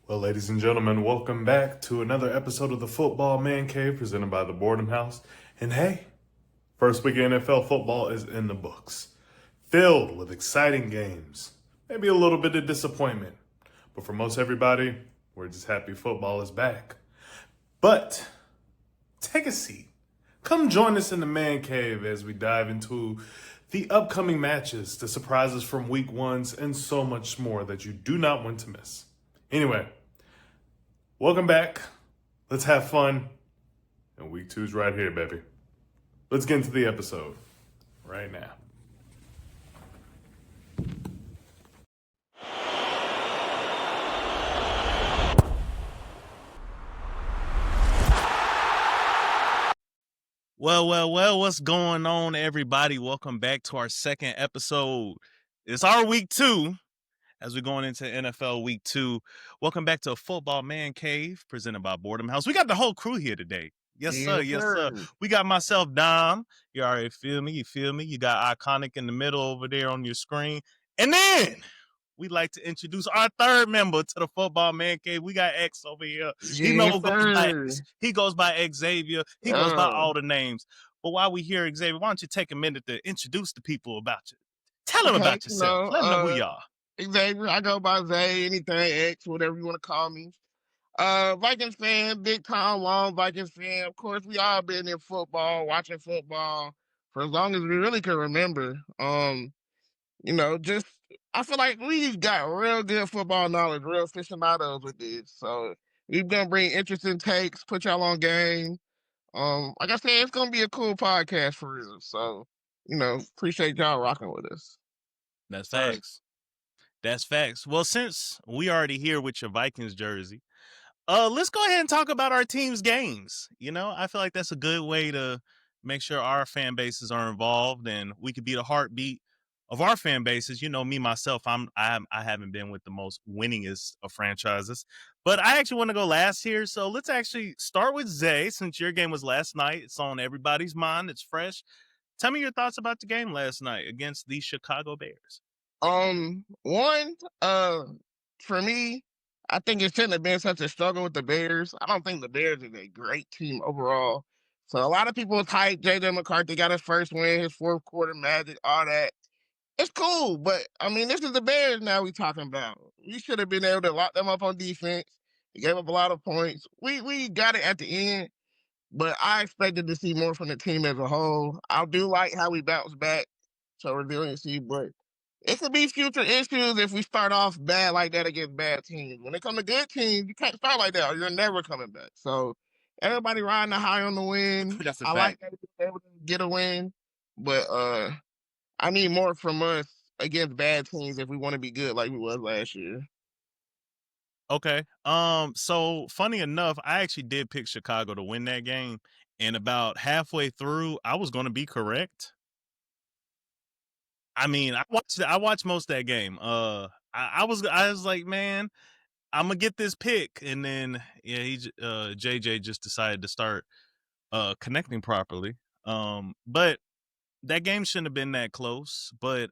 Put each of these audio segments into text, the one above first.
Well, ladies and gentlemen, welcome back to another episode of the Football Man Cave presented by the Boredom House. And hey, first week of NFL football is in the books, filled with exciting games, maybe a little bit of disappointment. But for most everybody, we're just happy football is back. But take a seat. Come join us in the Man Cave as we dive into the upcoming matches, the surprises from week ones, and so much more that you do not want to miss. Anyway, welcome back. Let's have fun. And week two's right here, baby. Let's get into the episode right now. Well, what's going on, everybody? Welcome back to our second episode. It's our week two as we're going into NFL week two. Welcome back to Football Man Cave presented by Boredom House. We got the whole crew here today. Yes, sir. Yes, sir. We got myself, Dom. You already feel me? You feel me? You got Iconic in the middle over there on your screen. And then we'd like to introduce our third member to the Football Man Cave. We got X over here. He goes by Xavier. He goes by all the names. But while we hear Xavier, why don't you take a minute to introduce the people about you? Tell them about yourself. Let them know who you are. Xavier, I go by Zay, anything, X, whatever you want to call me. Vikings fan, big time, long Vikings fan. Of course, we all been in football, watching football for as long as we really can remember. Just I feel like we got real good football knowledge, real aficionados with this. So we're gonna bring interesting takes, put y'all on game. Like I said, it's gonna be a cool podcast for real. So, appreciate y'all rocking with us. That's facts. That's facts. Well, since we already here with your Vikings jersey, let's go ahead and talk about our team's games. I feel like that's a good way to make sure our fan bases are involved and we could be the heartbeat of our fan bases. Me myself, I haven't been with the most winningest of franchises, but I actually want to go last here. So let's actually start with Zay, since your game was last night. It's on everybody's mind. It's fresh. Tell me your thoughts about the game last night against the Chicago Bears. For me, I think it shouldn't have been such a struggle with the Bears. I don't think the Bears is a great team overall. So a lot of people was hyped. JJ McCarthy got his first win, his fourth quarter magic, all that. It's cool, but I mean, this is the Bears now we talking about. We should have been able to lock them up on defense. We gave up a lot of points. We got it at the end, but I expected to see more from the team as a whole. I do like how we bounced back, so resiliency, but it could be future issues if we start off bad like that against bad teams. When it comes to good teams, you can't start like that or you're never coming back. So everybody riding the high on the win. That's a I fact. like that we were able to get a win, but I need more from us against bad teams if we want to be good like we was last year. Okay. So funny enough, I actually did pick Chicago to win that game, and about halfway through, I was going to be correct. I mean, I watched most of that game. I was like, man, I'm gonna get this pick, and then JJ just decided to start connecting properly. But that game shouldn't have been that close. But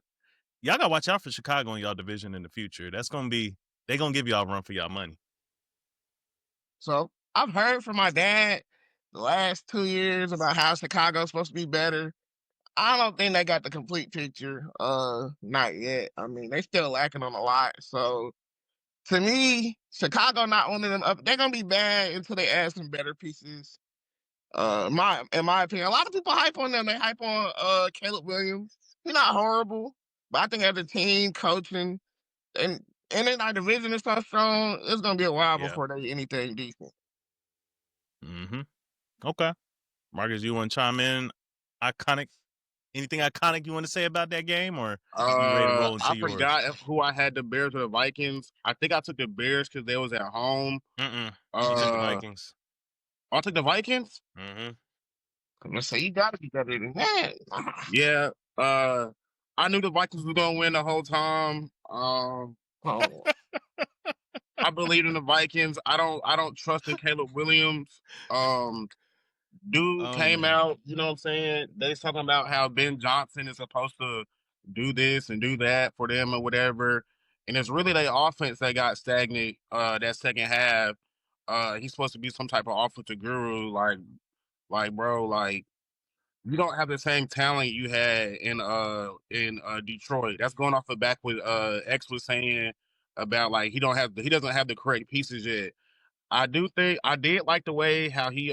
y'all gotta watch out for Chicago in y'all division in the future. They're gonna give y'all a run for y'all money. So I've heard from my dad the last 2 years about how Chicago's supposed to be better. I don't think they got the complete picture. Not yet. I mean, they still lacking on a lot. So to me, Chicago not one of them up. They're gonna be bad until they add some better pieces. In my opinion, a lot of people hype on them. They hype on Caleb Williams. He's not horrible, but I think as a team, coaching, and in our division is so strong, it's gonna be a while before they anything decent. Okay, Marcus, you want to chime in? Iconic. Anything iconic you want to say about that game, or you ready to roll into I yours? forgot who I had, the Bears or the Vikings. I think I took the Bears because they was at home. She took the Vikings. I took the Vikings? I'm gonna say you gotta be better than that. Yeah. I knew the Vikings were gonna win the whole time. I believe in the Vikings. I don't trust in Caleb Williams. Dude came out, you know what I'm saying? They talking about how Ben Johnson is supposed to do this and do that for them or whatever. And it's really their offense that got stagnant that second half. He's supposed to be some type of offensive guru, like bro, like you don't have the same talent you had in Detroit. That's going off the back with X was saying about like he doesn't have the correct pieces yet. I did like the way how he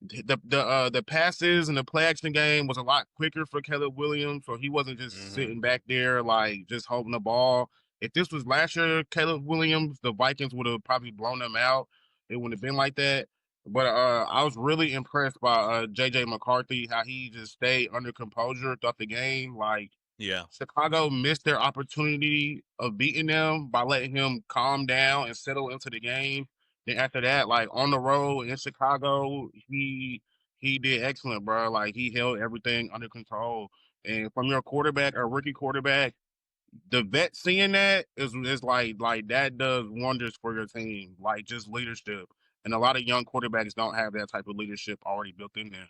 the passes and the play action game was a lot quicker for Caleb Williams, so he wasn't just sitting back there like just holding the ball. If this was last year, Caleb Williams, the Vikings would have probably blown them out. It wouldn't have been like that. But I was really impressed by JJ McCarthy, how he just stayed under composure throughout the game. Like Yeah. Chicago missed their opportunity of beating them by letting him calm down and settle into the game. Then after that, like on the road in Chicago, he did excellent, bro. Like he held everything under control. And from your quarterback, a rookie quarterback, the vet seeing that is like that does wonders for your team. Like just leadership. And a lot of young quarterbacks don't have that type of leadership already built in there.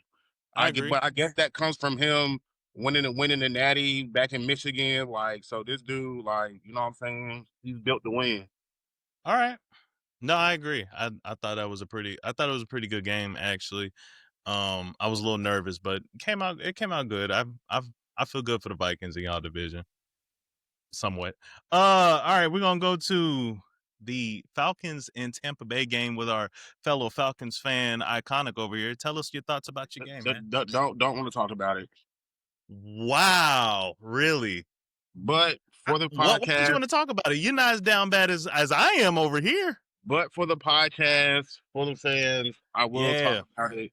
I agree. But I guess that comes from him winning the Natty back in Michigan. Like, so this dude, like, you know what I'm saying? He's built to win. All right. No, I agree. I thought it was a pretty good game actually. I was a little nervous, but it came out good. I feel good for the Vikings in y'all division. Somewhat. All right, we're gonna go to the Falcons in Tampa Bay game with our fellow Falcons fan Iconic over here. Tell us your thoughts about your game, man. Don't want to talk about it. Wow, really? But for the What podcast, you want to talk about it? You're not as down bad as I am over here. but for the podcast, for the fans, I will talk about it.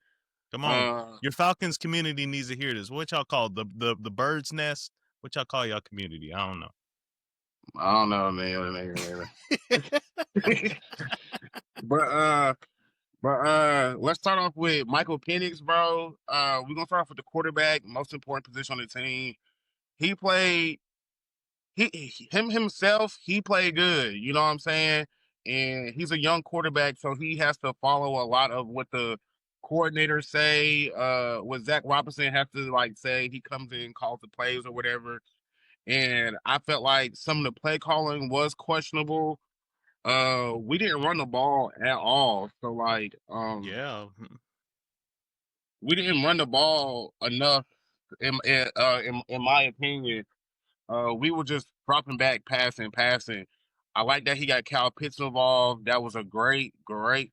Come on, your Falcons community needs to hear this. What y'all call the bird's nest? What y'all call y'all community? I don't know. I don't know, man. But let's start off with Michael Penix, bro. We're gonna start off with the quarterback, most important position on the team. He played himself, he played good, you know what I'm saying? And he's a young quarterback, so he has to follow a lot of what the coordinators say, what Zach Robinson has to like say. He comes in, calls the plays or whatever. And I felt like some of the play calling was questionable. We didn't run the ball at all. So like we didn't run the ball enough in my opinion. We were just dropping back, passing. I like that he got Kyle Pitts involved. That was a great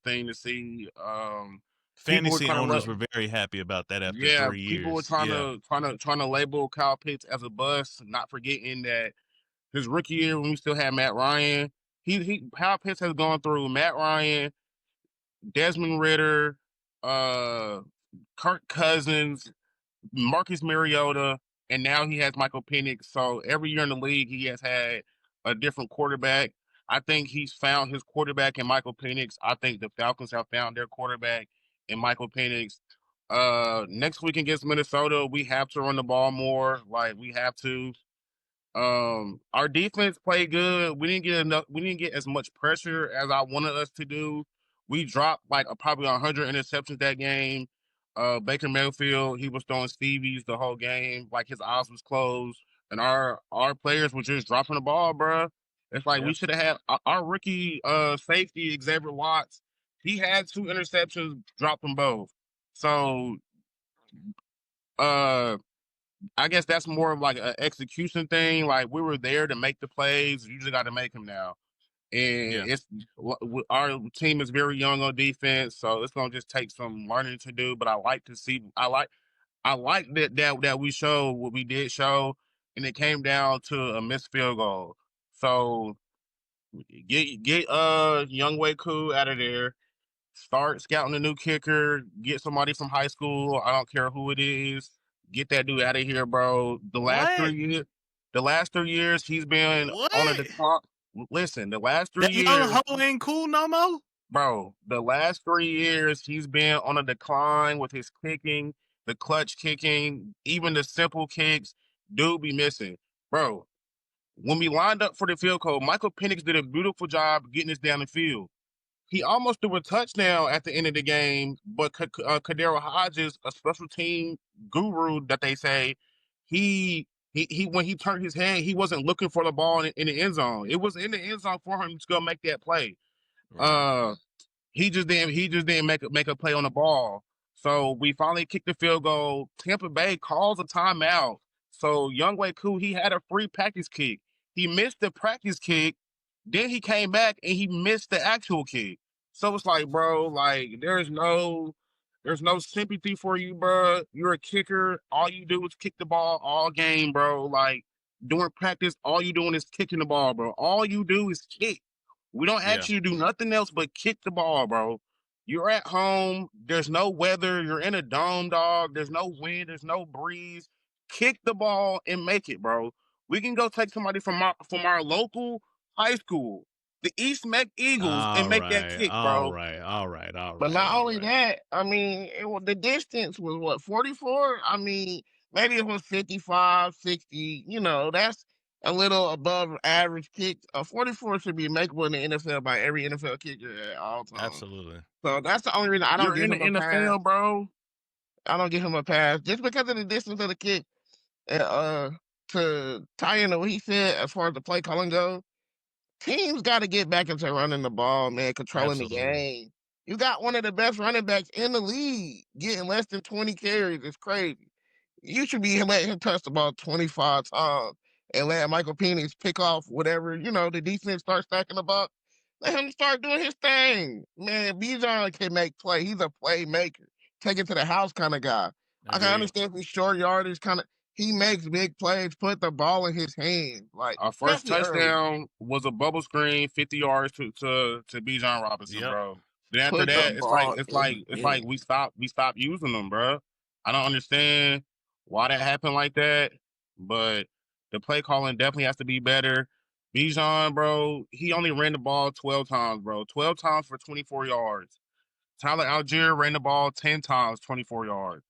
thing to see. Fantasy owners were very happy about that after 3 years. People were trying to label Kyle Pitts as a bust, not forgetting that his rookie year when we still had Matt Ryan, Kyle Pitts has gone through Matt Ryan, Desmond Ridder, Kirk Cousins, Marcus Mariota, and now he has Michael Penix. So every year in the league, he has had a different quarterback. I think he's found his quarterback in Michael Penix. I think the Falcons have found their quarterback in Michael Penix. Next week against Minnesota, we have to run the ball more. Like we have to. Our defense played good. We didn't get as much pressure as I wanted us to do. We dropped like probably 100 interceptions that game. Baker Mayfield, he was throwing Stevies the whole game, like his eyes was closed, and our players were just dropping the ball, bro. It's like we should have had our rookie safety Xavier Watts. He had 2 interceptions, dropped them both. So, I guess that's more of like an execution thing. Like we were there to make the plays. You just got to make them now. And our team is very young on defense, so it's gonna just take some learning to do. But I like that we showed what we did show, and it came down to a missed field goal. So get Younghoe Koo out of there. Start scouting a new kicker. Get somebody from high school. I don't care who it is. Get that dude out of here, bro. The last 3 years, he's been on a decline. Listen, the last 3 years, Younghoe ain't cool no more, bro. The last 3 years, he's been on a decline with his kicking, the clutch kicking, even the simple kicks. Dude be missing, bro. When we lined up for the field goal, Michael Penix did a beautiful job getting us down the field. He almost threw a touchdown at the end of the game, but Kadero Hodges, a special team guru that they say, he he when he turned his head, he wasn't looking for the ball in the end zone. It was in the end zone for him to go make that play. Right. He just didn't make a play on the ball. So we finally kicked the field goal. Tampa Bay calls a timeout. So Younghoe Koo, he had a free practice kick. He missed the practice kick. Then he came back and he missed the actual kick. So it's like, bro, like there's no sympathy for you, bro. You're a kicker. All you do is kick the ball all game, bro. Like during practice, all you doing is kicking the ball, bro. All you do is kick. We don't Yeah. ask you to do nothing else but kick the ball, bro. You're at home. There's no weather. You're in a dome, dog. There's no wind. There's no breeze. Kick the ball and make it, bro. We can go take somebody from our local high school, the East Meck Eagles, and All make that right. kick, All bro. right. All right. All But right. not all only right. that, I mean, the distance was what, 44? I mean, maybe it was 55, 60. You know, that's a little above average kick. A 44 should be makeable in the NFL by every NFL kicker at all times. Absolutely. So that's the only reason I don't You're give in the him a pass. NFL, bro. I don't give him a pass just because of the distance of the kick. To tie into what he said as far as the play calling goes, teams got to get back into running the ball, man, controlling the Absolutely. game. You got one of the best running backs in the league getting less than 20 carries. It's crazy. You should be letting him touch the ball 25 times and let Michael Penix pick off whatever, the defense starts stacking the box. Let him start doing his thing. Man, Bijan can make play. He's a playmaker. Take it to the house kind of guy. I can Agreed. understand if he's short yardage kind of. He makes big plays, put the ball in his hands. Like, Our first especially early. touchdown was a bubble screen, 50 yards to Bijan Robinson, Yep. bro. Then after Put the that, ball it's in like we stopped using them, bro. I don't understand why that happened like that, but the play calling definitely has to be better. Bijan, bro, he only ran the ball 12 times, bro. 12 times for 24 yards. Tyler Algier ran the ball 10 times, 24 yards.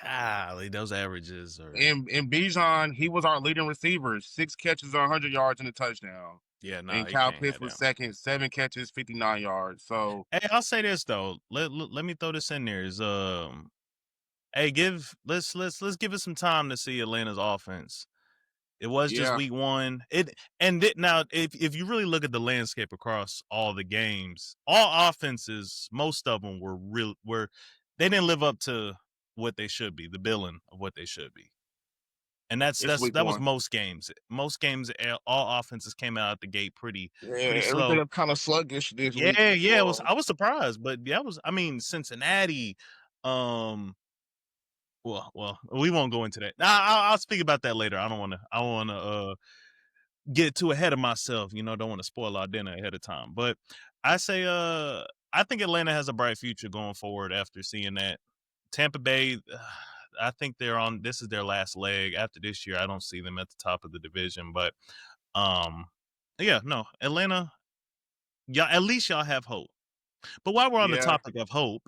Golly, those averages are. And Bijan, he was our leading receiver, 6 catches, 100 yards, and a touchdown. Yeah, no. And Kyle Pitts was second, 7 catches, 59 yards. So Hey, I'll say this though. Let me throw this in there. Is hey, let's give it some time to see Atlanta's offense. It was just yeah, week 1. Now, if you really look at the landscape across all the games, all offenses, most of them were they didn't live up to what they should be, the billing of what they should be. And that was most games. Most games, all offenses came out the gate pretty slow. Everything was kind of sluggish this week. Yeah. I was surprised, but Cincinnati. Well, we won't go into that. I'll speak about that later. I don't want to get too ahead of myself. Don't want to spoil our dinner ahead of time. But I say, I think Atlanta has a bright future going forward after seeing that. Tampa Bay, I think this is their last leg. After this year, I don't see them at the top of the division. But yeah, no, Atlanta, y'all, at least y'all have hope. But while we're on the topic of hope,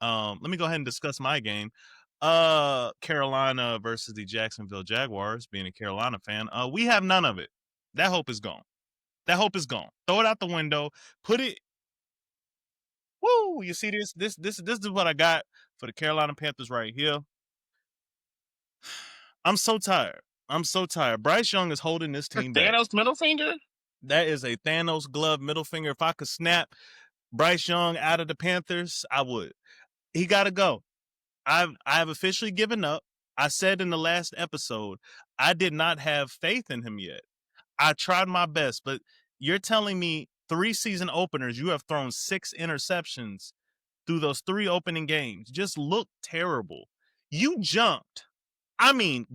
let me go ahead and discuss my game. Carolina versus the Jacksonville Jaguars. Being a Carolina fan, we have none of it. That hope is gone. Throw it out the window. Put it. Woo! You see this? This is what I got for the Carolina Panthers right here. I'm so tired. Bryce Young is holding this team back. Thanos middle finger? That is a Thanos glove middle finger. If I could snap Bryce Young out of the Panthers, I would. He got to go. I've officially given up. I said in the last episode, I did not have faith in him yet. I tried my best, but you're telling me 3 season openers, you have thrown 6 interceptions through those 3 opening games. Just look terrible. You jumped.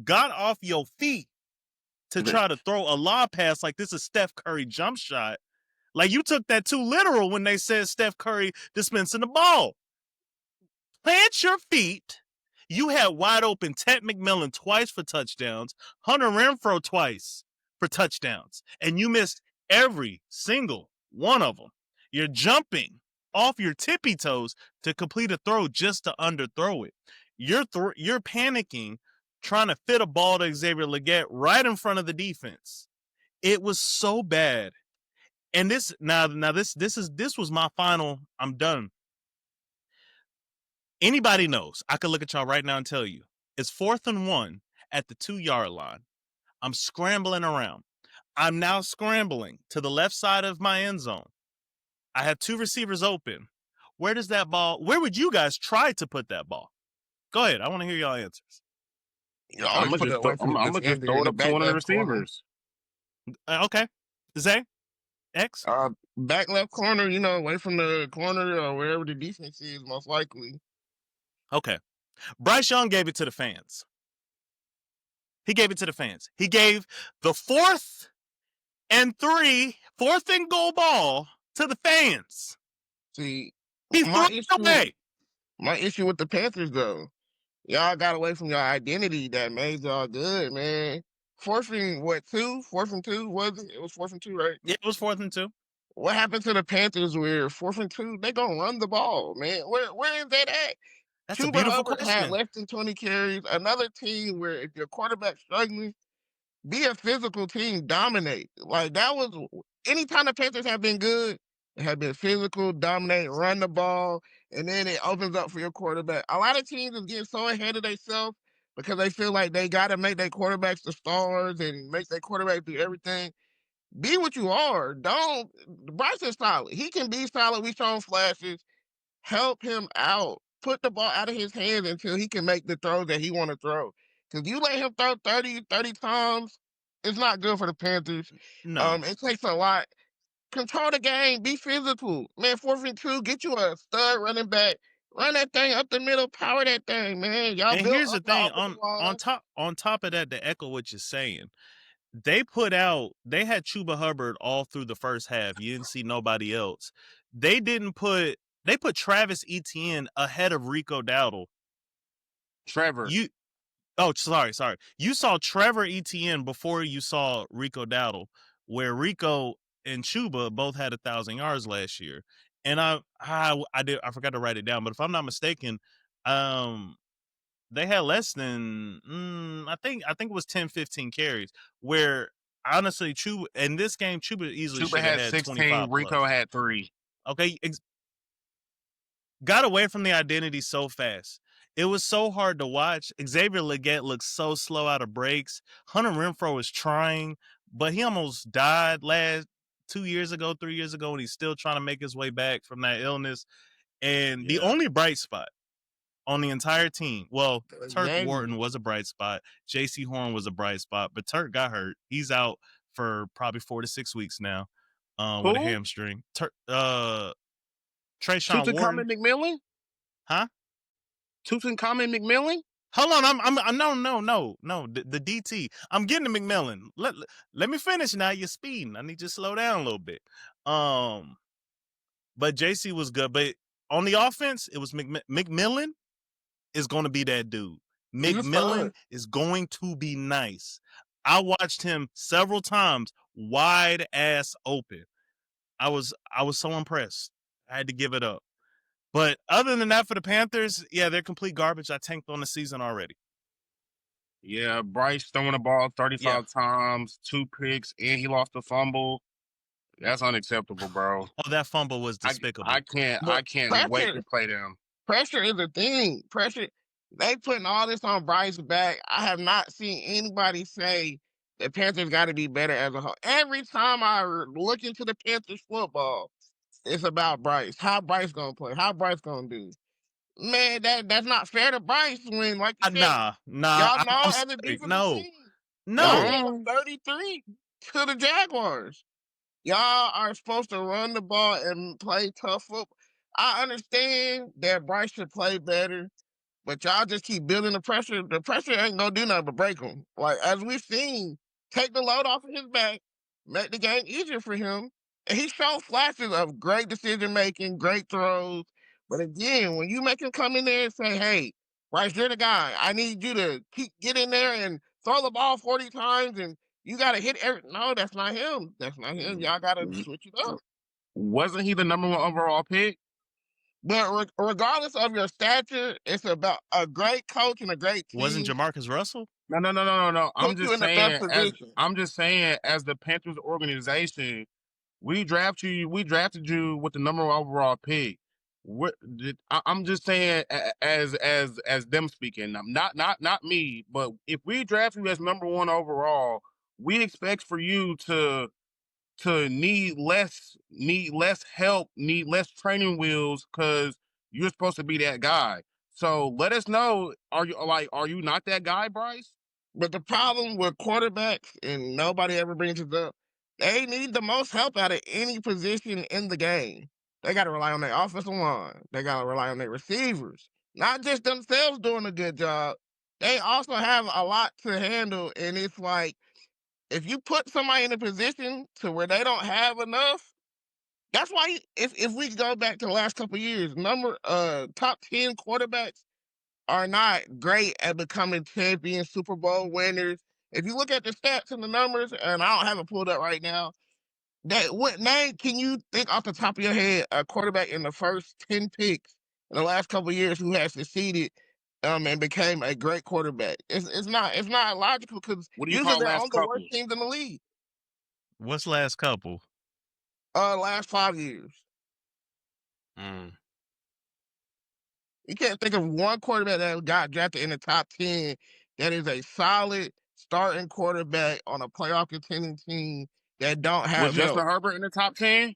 Got off your feet to try to throw a lob pass like this is Steph Curry jump shot. Like you took that too literal when they said Steph Curry dispensing the ball. Plant your feet. You had wide open Ted McMillan twice for touchdowns, Hunter Renfrow twice for touchdowns, and you missed every single one of them. You're jumping off your tippy toes to complete a throw just to underthrow it. You're panicking, trying to fit a ball to Xavier Legette right in front of the defense. It was so bad. And this was my final. I'm done. Anybody knows. I could look at y'all right now and tell you. It's 4th and 1 at the 2-yard line. I'm scrambling around. I'm now scrambling to the left side of my end zone. I have 2 receivers open. Where would you guys try to put that ball? Go ahead. I want to hear y'all answers. You I'm always gonna put it just away from the I'm gonna just defender throw in it the up to back one of the left corner. receivers. Okay. Zay? X? Back left corner, away from the corner or wherever the defense is, most likely. Okay. Bryce Young gave it to the fans. He gave it to the fans. He gave the 4th and goal ball to the fans. See, He threw my it issue, away. my issue with the Panthers, though, y'all got away from your identity that made y'all good, man. 4th and 2? 4th and 2, was it? It was 4th and 2, right? Yeah, it was 4th and 2. What happened to the Panthers where 4th and 2, they gonna run the ball, man? Where is that at? That's a Chuba beautiful Hubbard had question. less than 20 carries. Another team where if your quarterback's struggling, be a physical team, dominate. Like that was anytime the Panthers have been good, it have been physical, dominate, run the ball, and then it opens up for your quarterback. A lot of teams is getting so ahead of themselves because they feel like they gotta make their quarterbacks the stars and make their quarterback do everything. Be what you are. Don't Bryce is solid. He can be solid. We shown flashes. Help him out. Put the ball out of his hands until he can make the throws that he want to throw. Because you let him throw 30 times, it's not good for the Panthers. No. It takes a lot. Control the game. Be physical. Man, 4th and 2, get you a stud running back. Run that thing up the middle. Power that thing, man. Y'all And built here's the up the thing, offensive line. on top of that, to echo what you're saying, they had Chuba Hubbard all through the first half. You didn't see nobody else. They put Travis Etienne ahead of Rico Dowdle. Trevor. Sorry. You saw Trevor Etienne before you saw Rico Dowdle, where Rico and Chuba both had 1,000 yards last year. And I forgot to write it down, but if I'm not mistaken, they had less than I think it was 10, 15 carries. Where honestly, Chuba in this game, Chuba easily should have had 16. 25 Rico plus. had 3. Okay, got away from the identity so fast. It was so hard to watch. Xavier Legette looked so slow out of breaks. Hunter Renfrow was trying, but he almost died 3 years ago, and he's still trying to make his way back from that illness. And the only bright spot on the entire team, well, Turk Wharton was a bright spot. J.C. Horn was a bright spot, but Turk got hurt. He's out for probably 4 to 6 weeks now with a hamstring. Trayshawn Wharton. McMillan? Huh? Tutankhamun McMillan? Hold on, I'm no. The DT. I'm getting to McMillan. Let me finish now. You're speeding. I need you to slow down a little bit. But JC was good. But on the offense, it was McMillan is going to be that dude. McMillan is going to be nice. I watched him several times, wide ass open. I was so impressed. I had to give it up. But other than that, for the Panthers, yeah, they're complete garbage. I tanked on the season already. Yeah, Bryce throwing the ball 35 times, 2 picks, and he lost a fumble. That's unacceptable, bro. Oh, that fumble was despicable. I can't wait to play them. Pressure is a thing. Pressure. They putting all this on Bryce's back. I have not seen anybody say the Panthers got to be better as a whole. Every time I look into the Panthers football, it's about Bryce. How Bryce gonna play? How Bryce gonna do? Man, that's not fair to Bryce when, like you said, Nah. y'all know as a defensive team, y'all 33 to the Jaguars. Y'all are supposed to run the ball and play tough football. I understand that Bryce should play better, but y'all just keep building the pressure. The pressure ain't gonna do nothing but break him. Like as we've seen, take the load off of his back, make the game easier for him. And he showed flashes of great decision making, great throws. But again, when you make him come in there and say, "Hey, Bryce, you're the guy. I need you to get in there and throw the ball 40 times, and you got to hit every." No, that's not him. That's not him. Y'all got to switch it up. Wasn't he the number 1 overall pick? But regardless of your stature, it's about a great coach and a great team. Wasn't Jamarcus Russell? No. I'm just saying, as the Panthers organization, we drafted you with the number 1 overall pick. I'm just saying as them speaking. Not me. But if we draft you as number 1 overall, we expect for you to need less help, need less training wheels, because you're supposed to be that guy. So let us know. Are you not that guy, Bryce? But the problem with quarterbacks, and nobody ever brings it up, they need the most help out of any position in the game. They got to rely on their offensive line. They got to rely on their receivers, not just themselves doing a good job. They also have a lot to handle, and it's like if you put somebody in a position to where they don't have enough, that's why if we go back to the last couple of years, top 10 quarterbacks are not great at becoming champions, Super Bowl winners. If you look at the stats and the numbers, and I don't have it pulled up right now, what name can you think off the top of your head a quarterback in the first 10 picks in the last couple of years who has succeeded and became a great quarterback? It's not logical because What do you usually call they're last on the worst couple? teams in the league. What's last couple? Last 5 years. Mm. You can't think of one quarterback that got drafted in the top 10 that is a solid starting quarterback on a playoff contending team that don't Was have Justin help. Herbert in the top 10?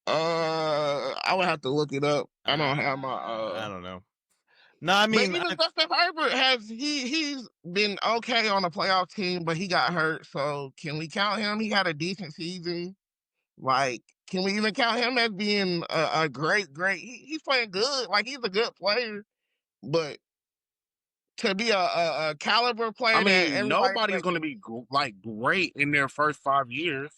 I would have to look it up. I don't have my I don't know. No, I But mean, even Justin Herbert he's been okay on a playoff team, but he got hurt. So can we count him? He had a decent season. Like, can we even count him as being a great? He's playing good. Like, he's a good player, but to be a caliber player I that mean, everybody nobody's expects. going to be great in their first 5 years.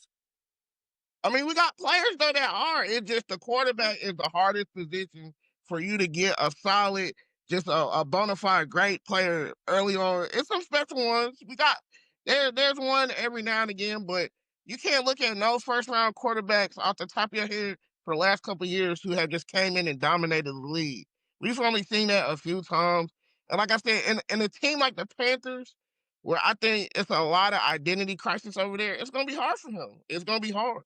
I mean, we got players though that are. It's just the quarterback is the hardest position for you to get a solid, just a bona fide great player early on. It's some special ones. We got there's one every now and again, but you can't look at no first round quarterbacks off the top of your head for the last couple of years who have just came in and dominated the league. We've only seen that a few times. And like I said, in a team like the Panthers, where I think it's a lot of identity crisis over there, it's gonna be hard for him. It's gonna be hard.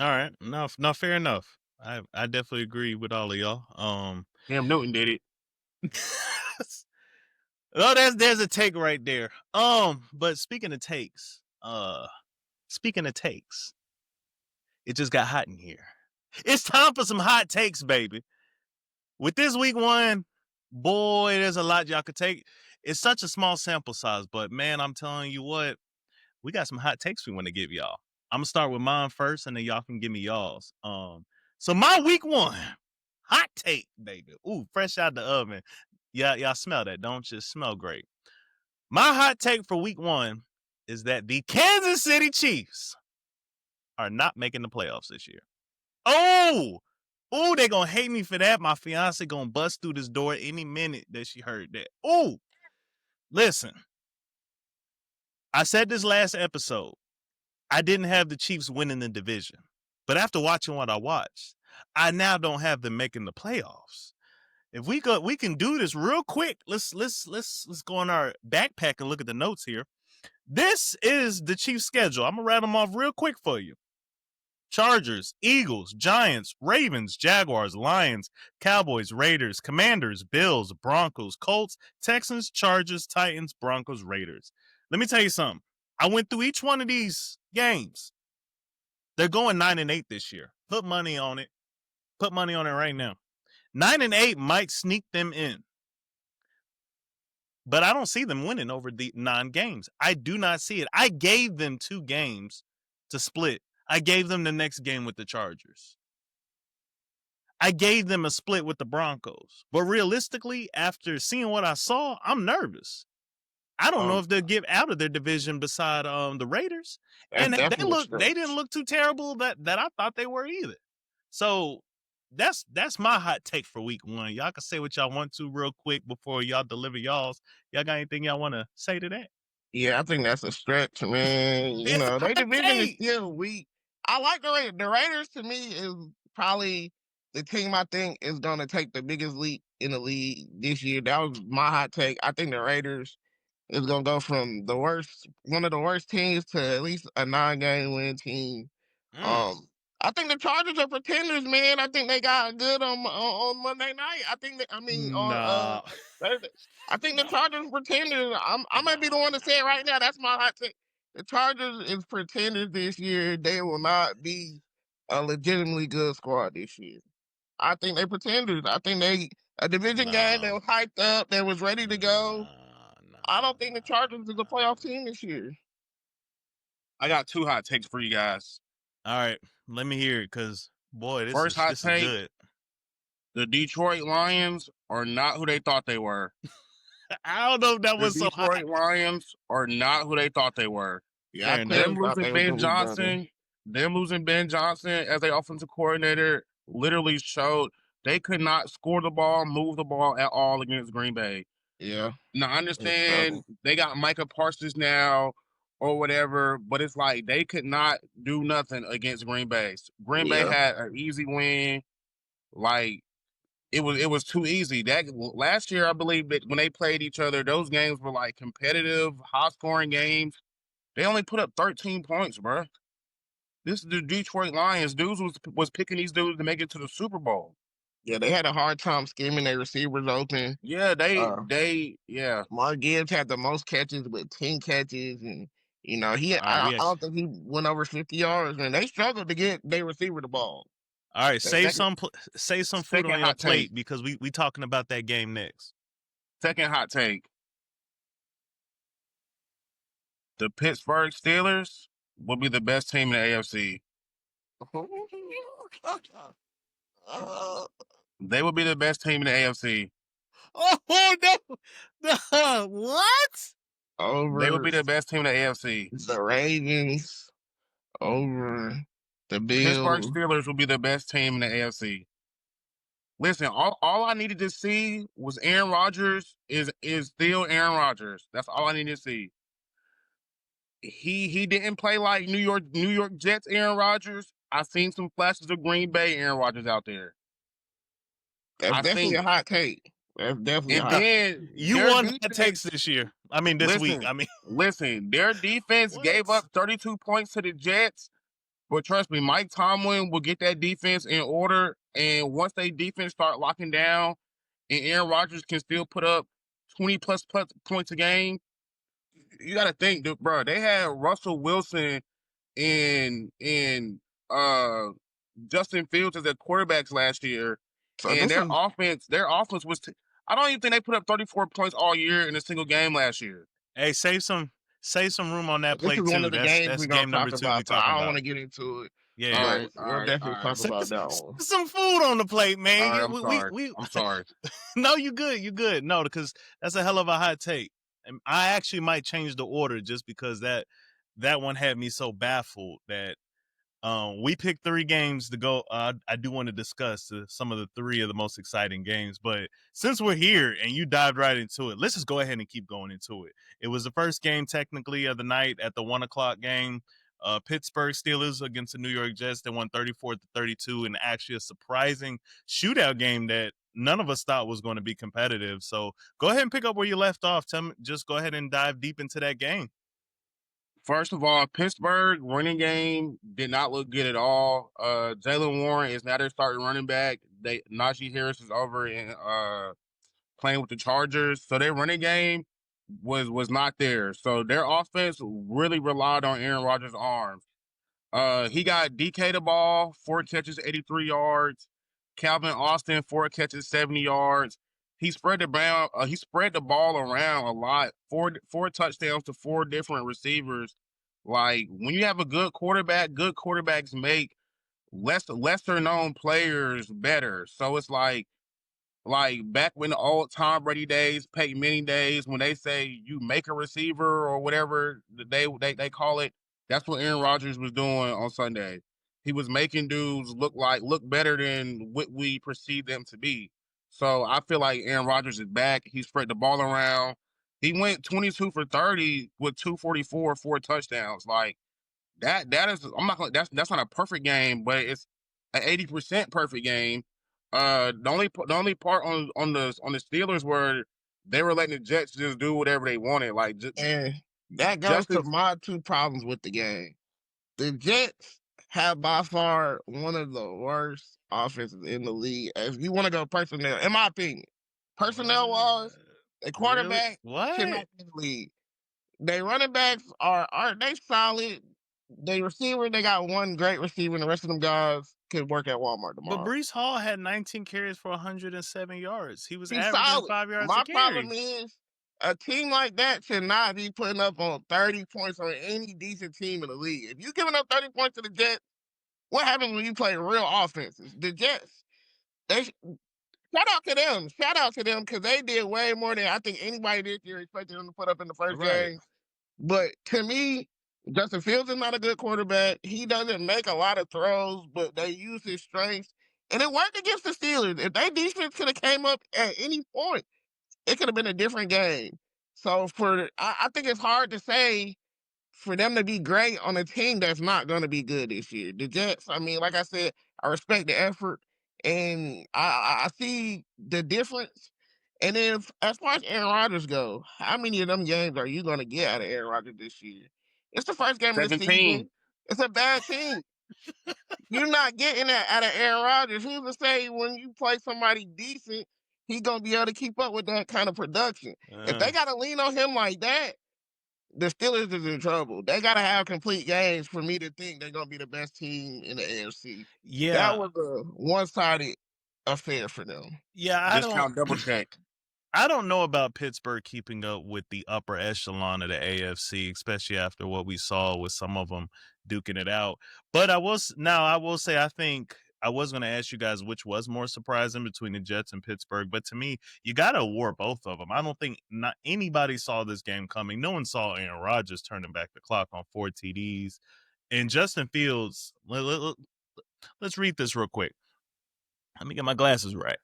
all right, no, fair enough. I definitely agree with all of y'all. Cam Newton did it. Oh, there's a take right there. But speaking of takes, it just got hot in here. It's time for some hot takes, baby. With this week 1, boy, there's a lot y'all could take. It's such a small sample size, but man, I'm telling you what, we got some hot takes we want to give y'all. I'm gonna start with mine first, and then y'all can give me y'all's. So my week 1 hot take, baby. Ooh, fresh out the oven. Yeah, y'all smell that, don't you? Smell great. My hot take for week 1 is that the Kansas City Chiefs are not making the playoffs this year. Oh, they gonna hate me for that. My fiance gonna bust through this door any minute that she heard that. Oh, listen. I said this last episode. I didn't have the Chiefs winning the division. But after watching what I watched, I now don't have them making the playoffs. If we can do this real quick. Let's go on our backpack and look at the notes here. This is the Chiefs' schedule. I'm gonna rattle them off real quick for you. Chargers, Eagles, Giants, Ravens, Jaguars, Lions, Cowboys, Raiders, Commanders, Bills, Broncos, Colts, Texans, Chargers, Titans, Broncos, Raiders. Let me tell you something. I went through each one of these games. They're going 9-8 this year. Put money on it. Put money on it right now. 9-8 might sneak them in. But I don't see them winning over the 9 games. I do not see it. I gave them 2 games to split. I gave them the next game with the Chargers. I gave them a split with the Broncos. But realistically, after seeing what I saw, I'm nervous. I don't know if they'll get out of their division beside the Raiders. And they didn't look too terrible that I thought they were either. So that's my hot take for week 1. Y'all can say what y'all want to real quick before y'all deliver y'all's. Y'all got anything y'all want to say to that? Yeah, I think that's a stretch, man. You know, their division is still weak. I like the Raiders. The Raiders, to me, is probably the team I think is going to take the biggest leap in the league this year. That was my hot take. I think the Raiders is going to go from one of the worst teams to at least a 9-game win team. I think the Chargers are pretenders, man. I think they got good on Monday night. I think that, I mean on Nah. Thursday. I think the No. Chargers pretenders. I might be the one to say it right now. That's my hot take. The Chargers is pretenders this year. They will not be a legitimately good squad this year. I think they pretenders. I think they a division game that No. was hyped up, that was ready to go. I don't think the Chargers is a playoff team this year. I got 2 hot takes for you guys. All right, let me hear it, cause boy, this First hot is take. good. The Detroit Lions are not who they thought they were. I don't know if that The was so hot. Detroit Lions are not who they thought they were. Yeah, Fair I enough. Them clearly thought they losing was Ben gonna be better. Johnson, them losing Ben Johnson as their offensive coordinator literally showed they could not score the ball, move the ball at all against Green Bay. Yeah. Now, I They understand struggle. they got Micah Parsons now or whatever, but it's like they could not do nothing against Green Bay. Green Bay Yeah. had an easy win. Like, it was too easy. That last year, I believe that when they played each other, those games were like competitive, high-scoring games. They only put up 13 points, bro. This is the Detroit Lions. Dudes was picking these dudes to make it to the Super Bowl. Yeah, they had a hard time scheming their receivers open. Yeah, yeah. Mark Gibbs had the most catches with 10 catches, and you know All right, I we don't think he went over 50 yards, and they struggled to get their receiver the ball. all right. The Save second some food Second on your hot plate take. because we talking about that game next. Second hot take. The Pittsburgh Steelers will be the best team in the AFC. They will be the best team in the AFC. Oh no! What? over They will be the best team in the AFC. the Ravens, over the Pittsburgh Bills. Steelers will be the best team in the AFC. Listen, all I needed to see was Aaron Rodgers is still Aaron Rodgers. That's all I needed to see. He didn't play like New York Jets Aaron Rodgers. I've seen some flashes of Green Bay Aaron Rodgers out there. That's I definitely a think, hot take. That's definitely a and hot. then You their won hot takes defense. this year. I mean, this week. Listen, I mean, listen. Their defense gave What? up 32 points to the Jets, but trust me, Mike Tomlin will get that defense in order. And once they defense start locking down, and Aaron Rodgers can still put up 20 plus points a game, you got to think, dude, bro. They had Russell Wilson and Justin Fields as their quarterbacks last year, So and this their offense was. I don't even think they put up 34 points all year in a single game last year. Hey, save some room on that this plate is one too. of the That's games we're gonna game number talk 2 we about. So I talking don't about. want to get into it. Yeah, All yeah. right, But we'll definitely talk about that one. Some food on the plate, man. All right, Yeah, I'm sorry. I'm sorry. No, you good. No, because that's a hell of a hot take. And I actually might change the order just because that one had me so baffled that we picked 3 games to go. I do want to discuss some of the 3 of the most exciting games, but since we're here and you dived right into it, let's just go ahead and keep going into it. It was the first game technically of the night at the 1:00 game. Pittsburgh Steelers against the New York Jets. They won 34-32, and actually a surprising shootout game that none of us thought was going to be competitive. So go ahead and pick up where you left off. Just go ahead and dive deep into that game. First of all, Pittsburgh running game did not look good at all. Jaylen Warren is now their starting running back. Najee Harris is over and playing with the Chargers, so their running game was not there. So their offense really relied on Aaron Rodgers' arms. He got DK the ball, 4 catches, 83 yards. Calvin Austin, 4 catches, 70 yards. He spread the ball around a lot. Four touchdowns to 4 different receivers. Like, when you have a good quarterbacks make lesser known players better. So it's like back when the old Tom Brady days, Peyton Manning days, when they say you make a receiver or whatever they call it, that's what Aaron Rodgers was doing on Sunday. He was making dudes look better than what we perceive them to be. So I feel like Aaron Rodgers is back. He spread the ball around. He went 22 for 30 with 244, 4 touchdowns. Like, that is, I'm not gonna, that's not a perfect game, but it's an 80% perfect game. The only part on the Steelers were they were letting the Jets just do whatever they wanted. Like, And that goes to my 2 problems with the game. The Jets have by far one of the worst offenses in the league. If you want to go personnel, in my opinion, personnel wise, the quarterback should not be in the league. They running backs are they solid. They receiver, they got one great receiver, and the rest of them guys could work at Walmart But tomorrow. Brees Hall had 19 carries for 107 yards. He was He's averaging solid. 5 yards My a carry. problem is a team like that should not be putting up on 30 points on any decent team in the league. If you're giving up 30 points to the Jets, what happens when you play real offenses? The Jets, shout out to them. Shout out to them because they did way more than I think anybody this year expected them to put up in the first Right. game. But to me, Justin Fields is not a good quarterback. He doesn't make a lot of throws, but they use his strengths. And it worked against the Steelers. If their defense could have came up at any point, it could have been a different game. So I think it's hard to say for them to be great on a team that's not going to be good this year. The Jets, I mean, like I said, I respect the effort and I see the difference. And then as far as Aaron Rodgers go, how many of them games are you going to get out of Aaron Rodgers this year? It's the first game of the 17. season. It's a bad team. You're not getting that out of Aaron Rodgers. Who's to say when you play somebody decent, he's going to be able to keep up with that kind of production? If they got to lean on him like that, the Steelers is in trouble. They got to have complete games for me to think they're going to be the best team in the AFC. Yeah. That was a one-sided affair for them. Yeah, Discount double check. I don't know about Pittsburgh keeping up with the upper echelon of the AFC, especially after what we saw with some of them duking it out. But I will say, I think I was going to ask you guys which was more surprising between the Jets and Pittsburgh. But to me, you got to award both of them. I don't think not anybody saw this game coming. No one saw Aaron Rodgers turning back the clock on 4 TDs. And Justin Fields, let's read this real quick. Let me get my glasses right.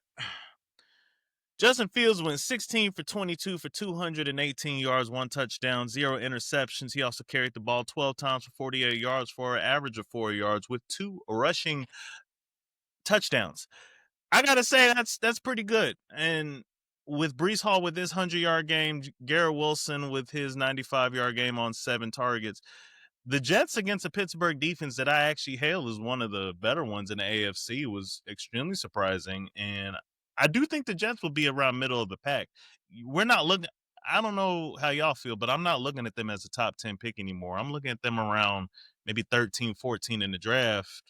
Justin Fields went 16 for 22 for 218 yards, 1 touchdown, 0 interceptions. He also carried the ball 12 times for 48 yards for an average of 4 yards with 2 rushing touchdowns. I got to say that's pretty good. And with Brees Hall with his 100-yard game, Garrett Wilson with his 95-yard game on 7 targets, the Jets against a Pittsburgh defense that I actually hail as one of the better ones in the AFC was extremely surprising. And I do think the Jets will be around middle of the pack. We're not looking – I don't know how y'all feel, but I'm not looking at them as a top 10 pick anymore. I'm looking at them around maybe 13, 14 in the draft.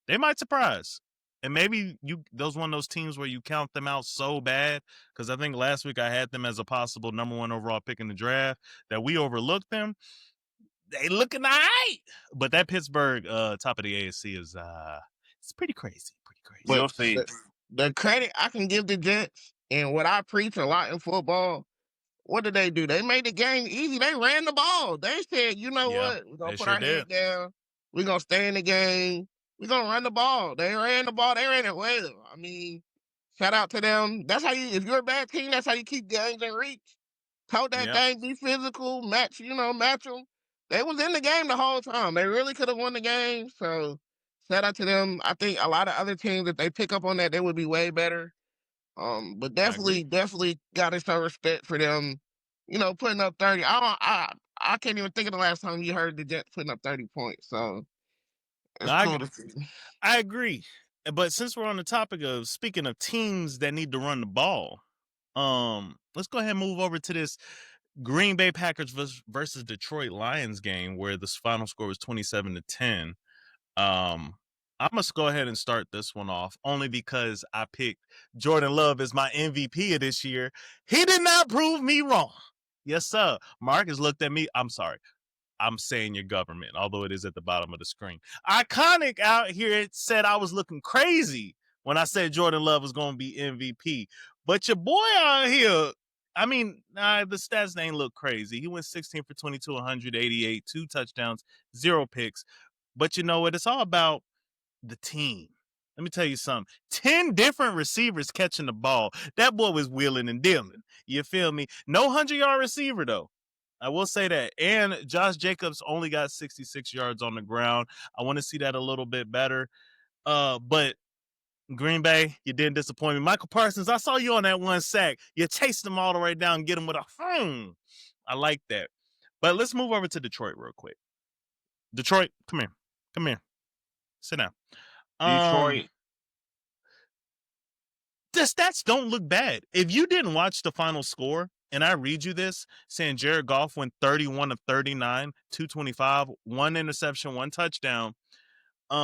They might surprise. And maybe those one of those teams where you count them out so bad, because I think last week I had them as a possible number 1 overall pick in the draft, that we overlooked them. They looking all right. But that Pittsburgh top of the AFC is it's pretty crazy. We'll see. The credit I can give the Jets and what I preach a lot in football, what did they do? They made the game easy. They ran the ball. They said, you know what? We're going to put our head down. We're going to stay in the game. We're going to run the ball. They ran the ball. They ran it well. I mean, shout out to them. That's how if you're a bad team, that's how you keep games in reach. Hold that game, be physical, match them. They was in the game the whole time. They really could have won the game. So shout out to them. I think a lot of other teams, if they pick up on that, they would be way better. But definitely got to show respect for them. Putting up 30. I can't even think of the last time you heard the Jets putting up 30 points. So it's cool to see. I agree. But since we're on the topic of speaking of teams that need to run the ball, let's go ahead and move over to this Green Bay Packers versus Detroit Lions game where the final score was 27-10. I'm going to go ahead and start this one off only because I picked Jordan Love as my MVP of this year. He did not prove me wrong. Yes, sir. Marcus looked at me. I'm sorry. I'm saying your government, although it is at the bottom of the screen. Iconic out here said I was looking crazy when I said Jordan Love was going to be MVP. But your boy out here, I mean, the stats ain't look crazy. He went 16 for 22, 188, 2 touchdowns, 0 picks. But you know what? It's all about the team. Let me tell you something. 10 different receivers catching the ball. That boy was wheeling and dealing. You feel me? No 100-yard receiver, though. I will say that. And Josh Jacobs only got 66 yards on the ground. I want to see that a little bit better. But Green Bay, you didn't disappoint me. Michael Parsons, I saw you on that 1 sack. You chased him all the way down and get him with a I like that. But let's move over to Detroit real quick. Detroit, come here, sit down. Detroit. The stats don't look bad. If you didn't watch the final score, and I read you this, saying Jared Goff went 31 of 39, 225, 1 interception, 1 touchdown,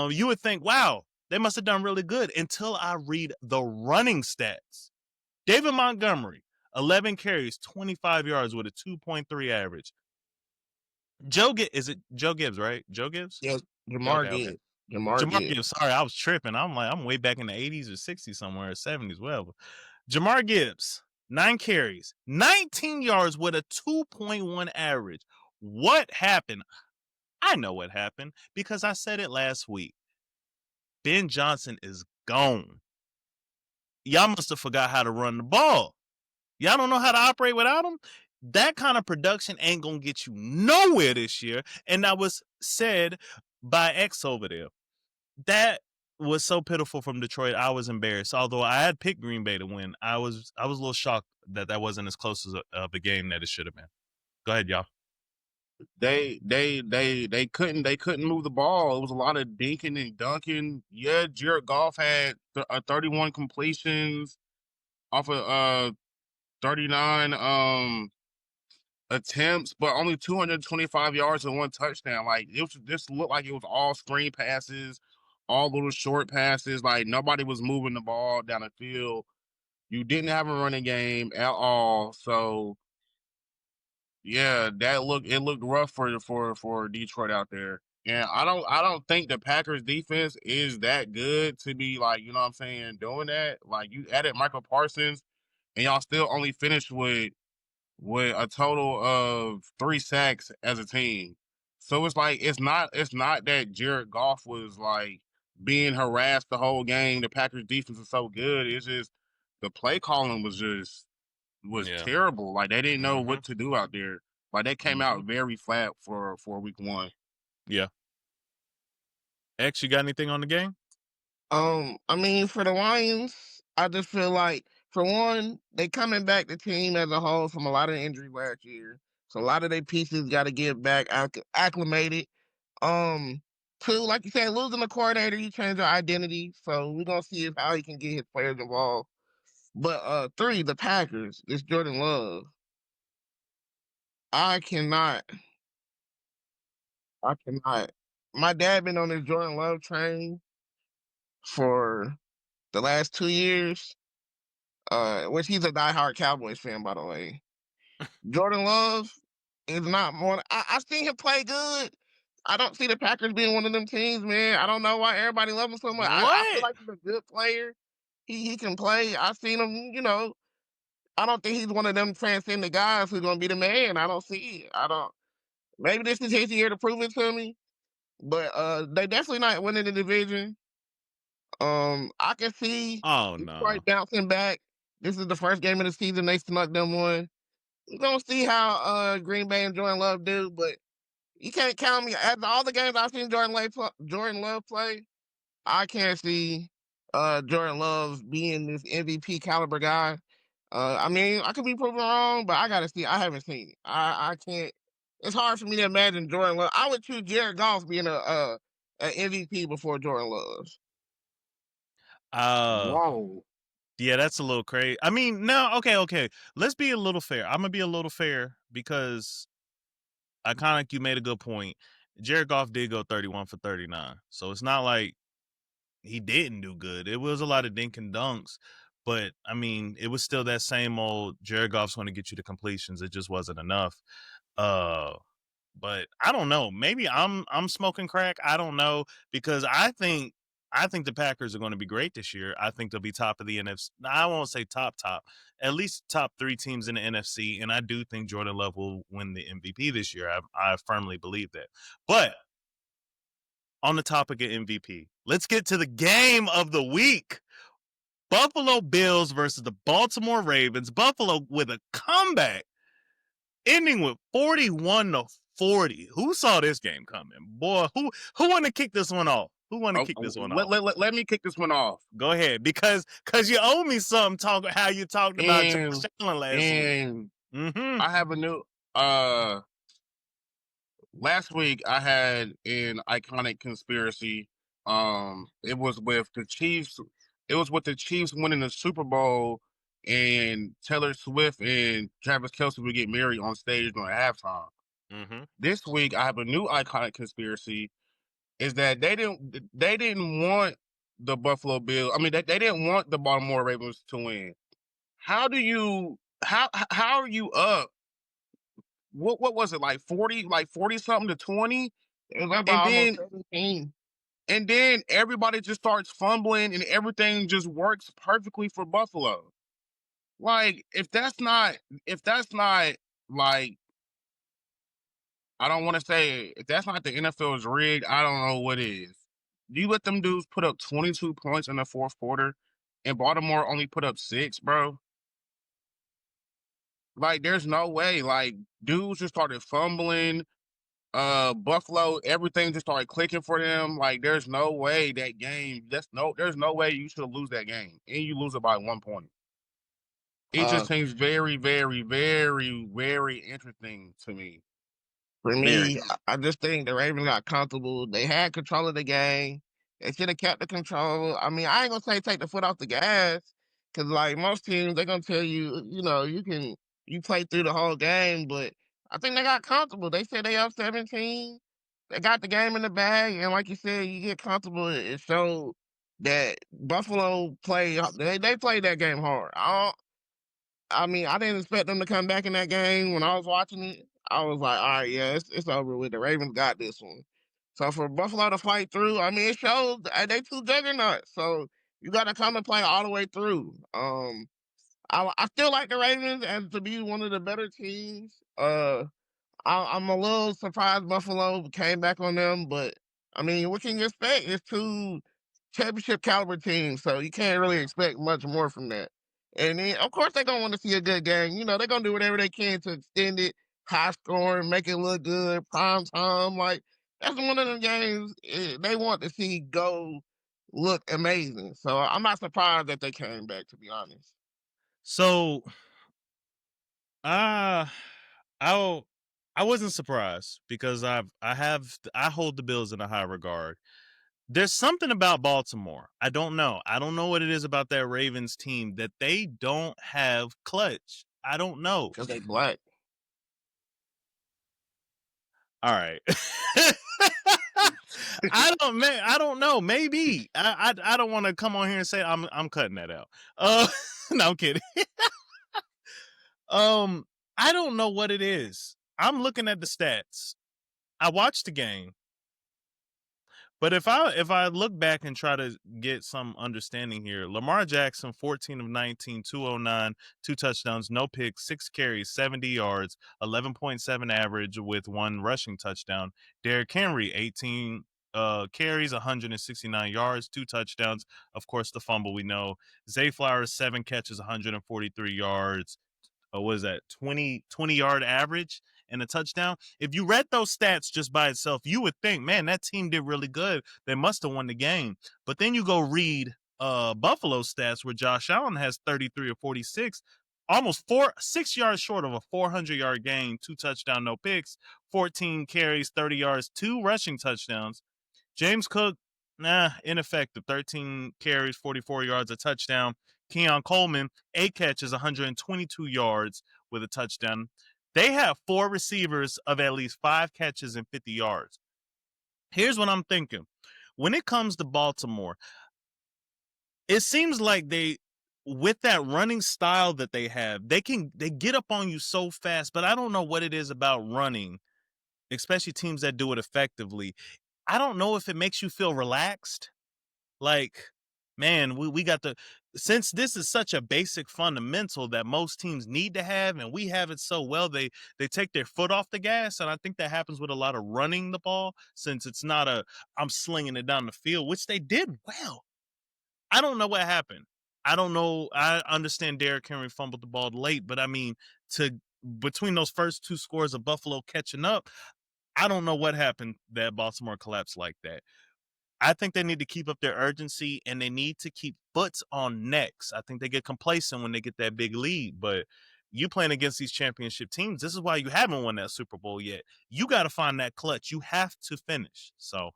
you would think, wow, they must have done really good until I read the running stats. David Montgomery, 11 carries, 25 yards with a 2.3 average. Is it Joe Gibbs, right? Joe Gibbs? Yes, Jamar Okay. Gibbs. Jamar Gibbs. Sorry, I was tripping. I'm way back in the 80s or 60s somewhere, 70s. Well, Jamar Gibbs, 9 carries, 19 yards with a 2.1 average. What happened? I know what happened because I said it last week. Ben Johnson is gone. Y'all must have forgot how to run the ball. Y'all don't know how to operate without him? That kind of production ain't going to get you nowhere this year. And that was said by X over there. That was so pitiful from Detroit. I was embarrassed. Although I had picked Green Bay to win, I was a little shocked that wasn't as close of a game that it should have been. Go ahead, y'all. They couldn't move the ball. It was a lot of dinking and dunking. Yeah, Jared Goff had 31 completions off of 39 attempts, but only 225 yards and 1 touchdown. Like this looked like it was all screen passes, all little short passes. Like nobody was moving the ball down the field. You didn't have a running game at all. So yeah, it looked rough for Detroit out there. And I don't think the Packers defense is that good to be like, you know what I'm saying, doing that. Like you added Michael Parsons and y'all still only finished with a total of 3 sacks as a team. So it's like it's not that Jared Goff was like being harassed the whole game. The Packers defense is so good. It's just the play calling was terrible. Like they didn't know what to do out there. Like they came out very flat for week 1. Yeah. X, you got anything on the game? I mean, for the Lions, I just feel like, for one, they coming back the team as a whole from a lot of injuries last year. So a lot of their pieces got to get back acclimated. Two, like you said, losing the coordinator, you change your identity. So we're gonna see how he can get his players involved. But 3, the Packers, this Jordan Love. I cannot. My dad been on this Jordan Love train for the last 2 years. Which he's a diehard Cowboys fan, by the way. Jordan Love is not more. I've seen him play good. I don't see the Packers being one of them teams, man. I don't know why everybody loves him so much. I feel like he's a good player. He can play. I've seen him, I don't think he's one of them transcendent guys who's gonna be the man. I don't see it. Maybe this is his year to prove it to me. But they definitely not winning the division. I can see Detroit bouncing back. This is the first game of the season they snuck them one. We're gonna see how Green Bay and Jordan Love do, but you can't count me. After all the games I've seen Jordan Love play, I can't see Jordan Love being this MVP caliber guy. I mean, I could be proven wrong, but I gotta see. I haven't seen it. I can't. It's hard for me to imagine Jordan Love. I would choose Jared Goff being a MVP before Jordan Love. Whoa. Yeah, that's a little crazy. I mean, no, okay. Let's be a little fair. I'm gonna be a little fair because Iconic, you made a good point. Jared Goff did go 31 for 39, so it's not like he didn't do good. It was a lot of dink and dunks, but I mean, it was still that same old Jared Goff's going to get you the completions. It just wasn't enough. But I don't know. Maybe I'm smoking crack. I don't know, because I think the Packers are going to be great this year. I think they'll be top of the NFC. I won't say top, at least top 3 teams in the NFC. And I do think Jordan Love will win the MVP this year. I firmly believe that. But on the topic of MVP, let's get to the game of the week. Buffalo Bills versus the Baltimore Ravens. Buffalo with a comeback, ending with 41-40. Who saw this game coming? Boy, who wanted to kick this one off? Who wanted to kick this one off? Let me kick this one off. Go ahead, because you owe me something. How you talked about Josh Allen last week. I have a new last week I had an iconic conspiracy. It was with the Chiefs. It was with the Chiefs winning the Super Bowl, and Taylor Swift and Travis Kelce would get married on stage during halftime. Mm-hmm. This week I have a new iconic conspiracy. Is that they didn't want the Buffalo Bills. I mean, they didn't want the Baltimore Ravens to win. How do you how are you up? What was it, like 40 something to 20? It was up by And almost then 17. everybody just starts fumbling and everything just works perfectly for Buffalo. Like if that's not like I don't want to say if that's not the NFL's rigged, I don't know what is. You let them dudes put up 22 points in the fourth quarter, and Baltimore only put up 6, bro. Like, there's no way. Like, dudes just started fumbling. Buffalo, everything just started clicking for them. Like, there's no way that game. There's no way you should lose that game, and you lose it by 1 point. It Uh, just seems very, very, very, very interesting to me. For Very. me, I just think the Ravens got comfortable. They had control of the game. They should have kept the control. I mean, I ain't gonna say take the foot off the gas, because like most teams, they're gonna tell you, you play through the whole game. But I think they got comfortable. They said they up 17. They got the game in the bag, and like you said, you get comfortable. It showed that Buffalo played. They played that game hard. I mean, I didn't expect them to come back in that game. When I was watching it, I was like, all right, yeah, it's over with. The Ravens got this one. So for Buffalo to fight through, I mean, it shows they two juggernauts. So you got to come and play all the way through. I still like the Ravens as to be one of the better teams. I'm a little surprised Buffalo came back on them, but I mean, what can you expect? It's two championship caliber teams, so you can't really expect much more from that. And then, of course, they're gonna want to see a good game. They're gonna do whatever they can to extend it, high scoring, make it look good, prime time. Like that's one of them games they want to see go look amazing. So I'm not surprised that they came back, to be honest. So, uh, I'll, I wasn't surprised because I hold the Bills in a high regard. There's something about Baltimore. I don't know. I don't know what it is about that Ravens team that they don't have clutch. I don't know. Because they black. All right. I don't know. Maybe I don't want to come on here and say I'm cutting that out. No, I'm kidding. I don't know what it is. I'm looking at the stats. I watched the game. But if I look back and try to get some understanding here, Lamar Jackson, 14 of 19, 209, 2 touchdowns, no picks, 6 carries, 70 yards, 11.7 average with 1 rushing touchdown. Derrick Henry, 18 carries, 169 yards, 2 touchdowns. Of course, the fumble we know. Zay Flowers, 7 catches, 143 yards. What is that, 20-yard average and a touchdown? If you read those stats just by itself, you would think, man, that team did really good. They must have won the game. But then you go read Buffalo's stats where Josh Allen has 33 or 46, almost 6 yards short of a 400-yard game, 2 touchdown, no picks, 14 carries, 30 yards, 2 rushing touchdowns. James Cook, ineffective, 13 carries, 44 yards, a touchdown. Keon Coleman, 8 catches, 122 yards with a touchdown. They have 4 receivers of at least 5 catches and 50 yards. Here's what I'm thinking. When it comes to Baltimore, it seems like with that running style that they have, they get up on you so fast, but I don't know what it is about running, especially teams that do it effectively. I don't know if it makes you feel relaxed. Like, man, we got since this is such a basic fundamental that most teams need to have, and we have it so well, they take their foot off the gas. And I think that happens with a lot of running the ball, since it's not I'm slinging it down the field, which they did well. I don't know what happened. I don't know. I understand Derrick Henry fumbled the ball late, but I mean, between those first 2 scores of Buffalo catching up, I don't know what happened that Baltimore collapsed like that. I think they need to keep up their urgency, and they need to keep foots on necks. I think they get complacent when they get that big lead. But you playing against these championship teams. This is why you haven't won that Super Bowl yet. You got to find that clutch. You have to finish. So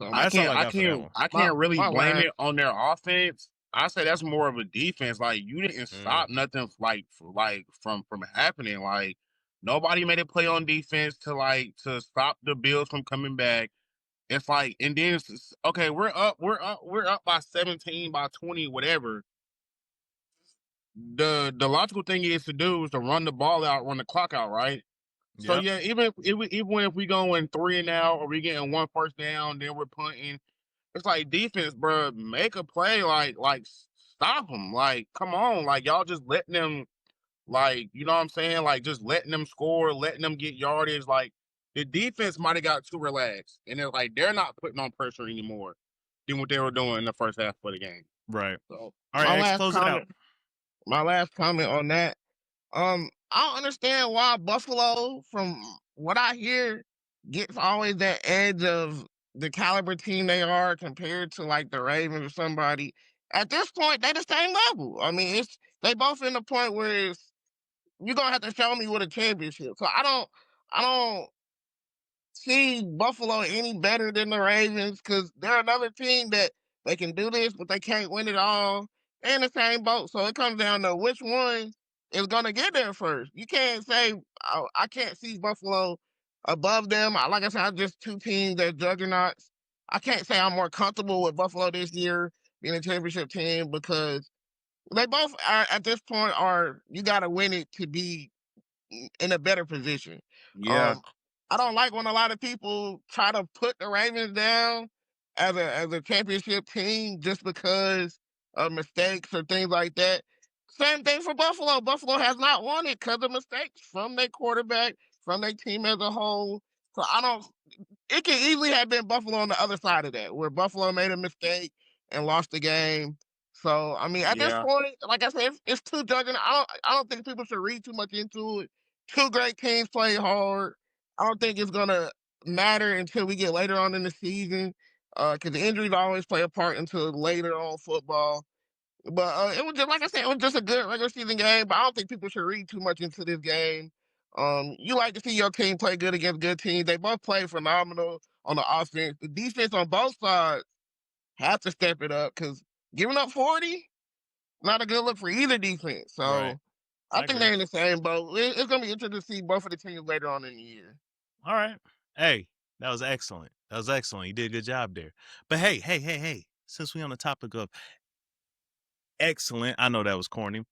So I that's all can't, I I got for that can't, one. I my can't really my blame last it on their offense. I say that's more of a defense. Like you didn't stop nothing from happening. Like nobody made a play on defense to stop the Bills from coming back. It's like, and then okay, we're up by 17, by 20, whatever. The logical thing is to do is to run the ball out, run the clock out, right? So Yep. yeah, even if we going 3-and-out or we getting 1 first down, then we're punting. It's like defense, bro. Make a play, stop them. Like, come on, like y'all just letting them, like, you know what I'm saying? Like, just letting them score, letting them get yardage. Like, the defense might have got too relaxed, and it's like they're not putting on pressure anymore than what they were doing in the first half of the game. Right. so All my right, X, last close it out. comment my last comment on that. I don't understand why Buffalo, from what I hear, gets always that edge of the caliber team they are compared to like the Ravens or somebody. At this point, they the same level. I mean, it's they both in the point where it's you're gonna have to show me with a championship. So I don't see Buffalo any better than the Ravens because they're another team that they can do this, but they can't win it all. They're in the same boat. So it comes down to which one is going to get there first. You can't say, I can't see Buffalo above them. Like I said, I'm just two teams that juggernauts. I can't say I'm more comfortable with Buffalo this year being a championship team because they both are at this point are you got to win it to be in a better position. Yeah, Um, I don't like when a lot of people try to put the Ravens down as a championship team just because of mistakes or things like that. Same thing for Buffalo. Buffalo has not won it because of mistakes from their quarterback, from their team as a whole. So I don't. It could easily have been Buffalo on the other side of that, where Buffalo made a mistake and lost the game. So I mean, at this yeah, point, like I said, it's too judging. I don't think people should read too much into it. Two great teams play hard. I don't think it's gonna matter until we get later on in the season, because the injuries always play a part until later on football. But it was just like I said, it was just a good regular season game. But I don't think people should read too much into this game. You like to see your team play good against good teams. They both play phenomenal on the offense. The defense on both sides have to step it up because giving up 40, not a good look for either defense. Right. So I I think agree. they're in the same boat. It's going to be interesting to see both of the teams later on in the year. All right. Hey, that was excellent. That was excellent. You did a good job there. But hey. Since we on the topic of excellent, I know that was corny.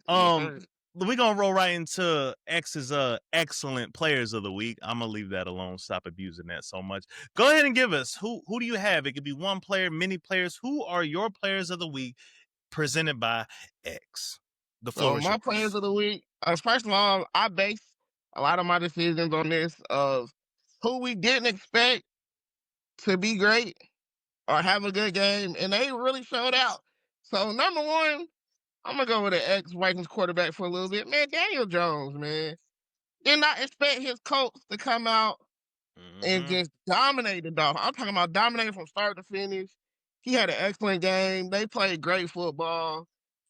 Yes, sir. We're gonna roll right into X's excellent players of the week. I'm gonna leave that alone. Stop abusing that so much. Go ahead and give us who do you have? It could be one player, many players. Who are your players of the week presented by X? The floor So is my yours. players of the week, first of all, I base a lot of my decisions on this of who we didn't expect to be great or have a good game, and they really showed out. So number one, I'm gonna go with an ex-Vikings quarterback for a little bit, man. Daniel Jones, man, did not expect his coach to come out and just dominate the Dolphins. I'm talking about dominating from start to finish. He had an excellent game. They played great football.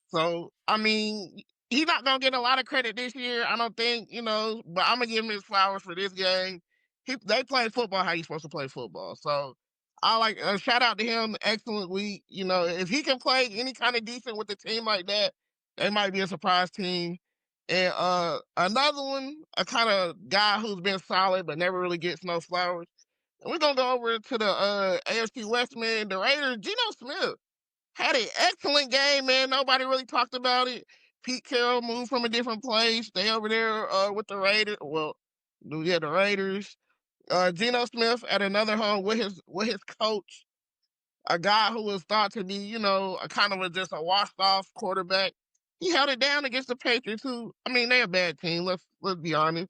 So, I mean, he's not gonna get a lot of credit this year, I don't think, but I'm gonna give him his flowers for this game. They played football how you're supposed to play football. So I like shout out to him, excellent week. If he can play any kind of decent with a team like that, they might be a surprise team. And another one, a kind of guy who's been solid but never really gets no flowers. And we're gonna go over to the AFC West, man. The Raiders, Geno Smith had an excellent game, man. Nobody really talked about it. Pete Carroll moved from a different place. They over there with the Raiders. Well, yeah, the Raiders. Geno Smith at another home with his coach, a guy who was thought to be, a kind of just a washed off quarterback. He held it down against the Patriots, who I mean, they're a bad team. Let's be honest.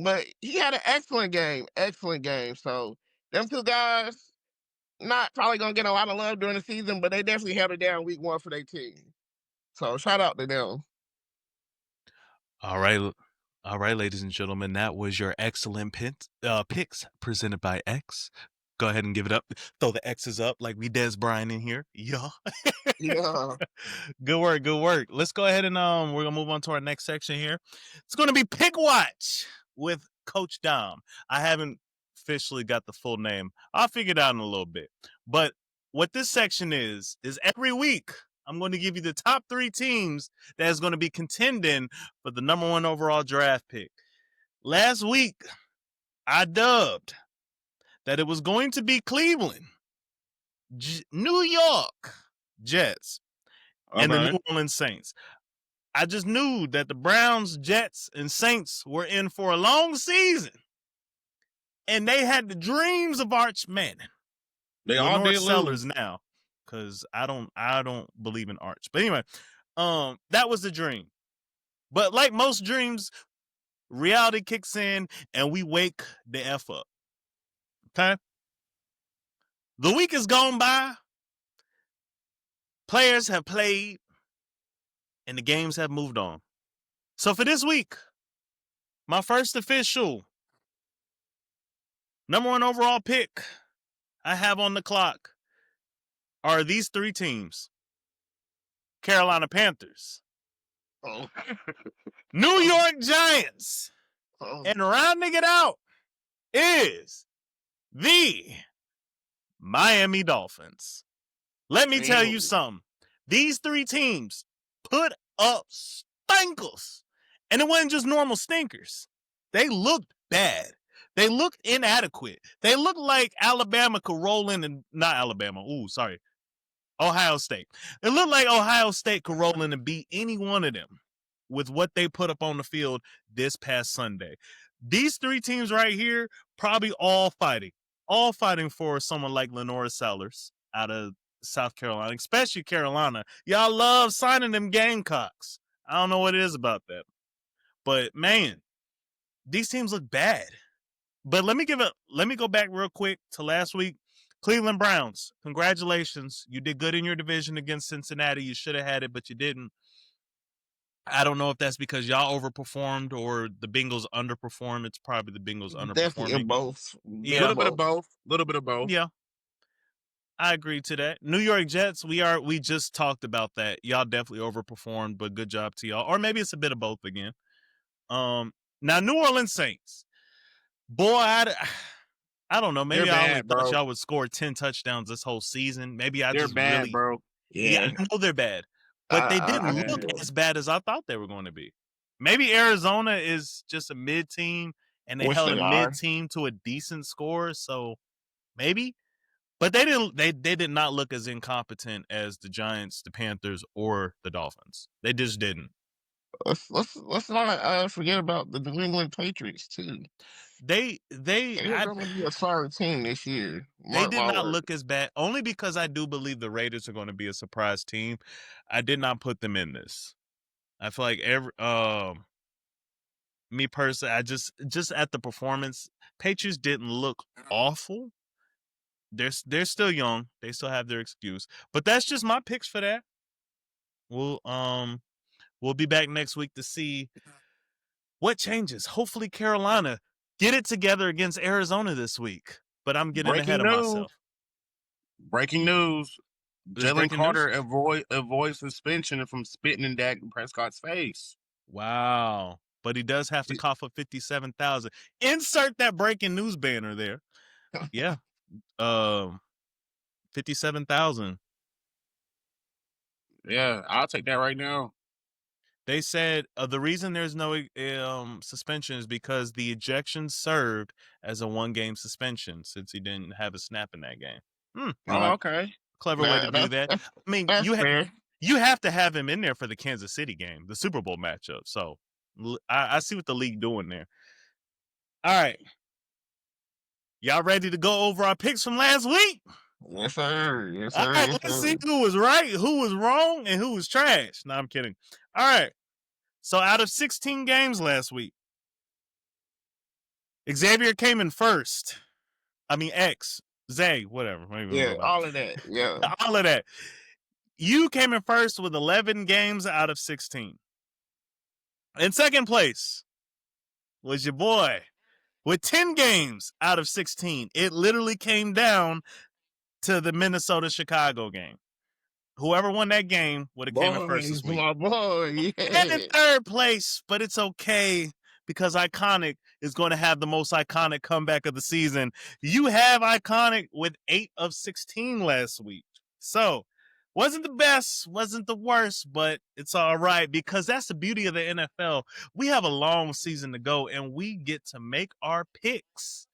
But he had an excellent game, excellent game. So them two guys, not probably gonna get a lot of love during the season, but they definitely held it down week one for their team. So shout out to them. All right, ladies and gentlemen, that was your excellent picks presented by X. Go ahead and give it up. Throw the X's up like we Des Bryant in here. Yeah. Yeah. Good work. Good work. Let's go ahead and we're gonna move on to our next section here. It's gonna be Pick Watch with Coach Dom. I haven't officially got the full name. I'll figure it out in a little bit. But what this section is every week I'm going to give you the top 3 teams that is going to be contending for the number 1 overall draft pick. Last week, I dubbed that it was going to be Cleveland, New York Jets, and the New Orleans Saints. I just knew that the Browns, Jets, and Saints were in for a long season, and they had the dreams of Arch Manning. They all did Sellers lose. now, because I don't believe in Arch. But anyway, that was the dream. But like most dreams, reality kicks in and we wake the F up. Okay? The week has gone by. Players have played and the games have moved on. So for this week, my first official number 1 overall pick I have on the clock are these 3 teams. Carolina Panthers, Oh. New York Giants, Oh. and rounding it out is the Miami Dolphins. Let me tell you something. These 3 teams put up stinkers. And it wasn't just normal stinkers. They looked bad. They looked inadequate. They looked like Alabama could roll in and not Alabama. Ohio State. It looked like Ohio State could roll in and beat any one of them with what they put up on the field this past Sunday. These 3 teams right here, probably all fighting for someone like Lenora Sellers out of South Carolina, especially Carolina. Y'all love signing them Gamecocks. I don't know what it is about that. But man, these teams look bad. But let me go back real quick to last week. Cleveland Browns, congratulations. You did good in your division against Cincinnati. You should have had it, but you didn't. I don't know if that's because y'all overperformed or the Bengals underperformed. It's probably the Bengals underperforming. Definitely both. Yeah. A little bit of both. Little bit of both. Yeah. I agree to that. New York Jets, we just talked about that. Y'all definitely overperformed, but good job to y'all. Or maybe it's a bit of both again. Now New Orleans Saints. Boy, I don't know. Maybe I always thought y'all would score 10 touchdowns this whole season. Maybe they're just bad, really, bro. Yeah, I know they're bad. But they didn't look as bad as I thought they were going to be. Maybe Arizona is just a mid-team, and they held a mid-team to a decent score, so maybe. But they did not look as incompetent as the Giants, the Panthers, or the Dolphins. They just didn't. Let's not forget about the New England Patriots too. They're going to be a sorry team this year. They did not look as bad, only because I do believe the Raiders are going to be a surprise team. I did not put them in this. I feel like me personally, I just at the performance, Patriots didn't look awful. They're still young. They still have their excuse. But that's just my picks for that. We'll be back next week to see what changes. Hopefully Carolina get it together against Arizona this week. But I'm getting ahead of myself. Breaking news. Jalen Carter avoids suspension from spitting in Dak Prescott's face. Wow. But he does have to cough up 57,000. Insert that breaking news banner there. Yeah. 57,000. Yeah, I'll take that right now. They said the reason there's no suspension is because the ejection served as a 1-game suspension since he didn't have a snap in that game. Okay. Clever way to do that. I mean, you have to have him in there for the Kansas City game, the Super Bowl matchup. So I see what the league doing there. All right. Y'all ready to go over our picks from last week? Yes, sir. Yes, sir. All right, let's see who was right, who was wrong, and who was trash. No, I'm kidding. All right. So out of 16 games last week, Xavier came in first. I mean, Zay, whatever. Yeah, all of that. Yeah. All of that. You came in first with 11 games out of 16. In second place was your boy, with 10 games out of 16. It literally came down to the Minnesota-Chicago game. Whoever won that game would have came in first this week. My boy, And in third place, but it's okay because Iconic is going to have the most iconic comeback of the season. You have Iconic with 8 of 16 last week. So, wasn't the best, wasn't the worst, but it's all right because that's the beauty of the NFL. We have a long season to go and we get to make our picks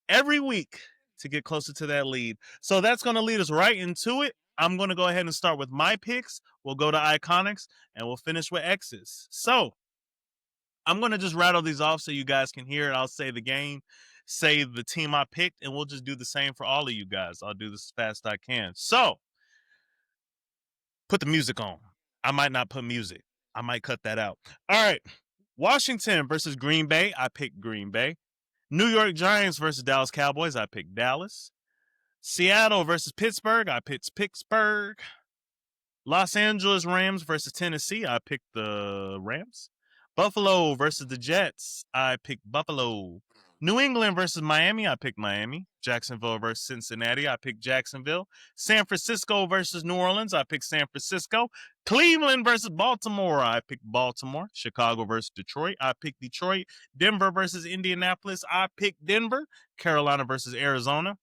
every week to get closer to that lead. So that's going to lead us right into it. I'm going to go ahead and start with my picks. We'll go to Iconics and we'll finish with X's. So I'm going to just rattle these off so you guys can hear it. I'll say the game, say the team I picked, and we'll just do the same for all of you guys. I'll do this as fast as I can. So put the music on. I might not put music. I might cut that out. All right. Washington versus Green Bay. I picked Green Bay. New York Giants versus Dallas Cowboys. I picked Dallas. Seattle versus Pittsburgh. I picked Pittsburgh. Los Angeles Rams versus Tennessee. I picked the Rams. Buffalo versus the Jets. I picked Buffalo. New England versus Miami. I picked Miami. Jacksonville versus Cincinnati. I picked Jacksonville. San Francisco versus New Orleans. I picked San Francisco. Cleveland versus Baltimore. I picked Baltimore. Chicago versus Detroit. I picked Detroit. Denver versus Indianapolis. I picked Denver. Carolina versus Arizona.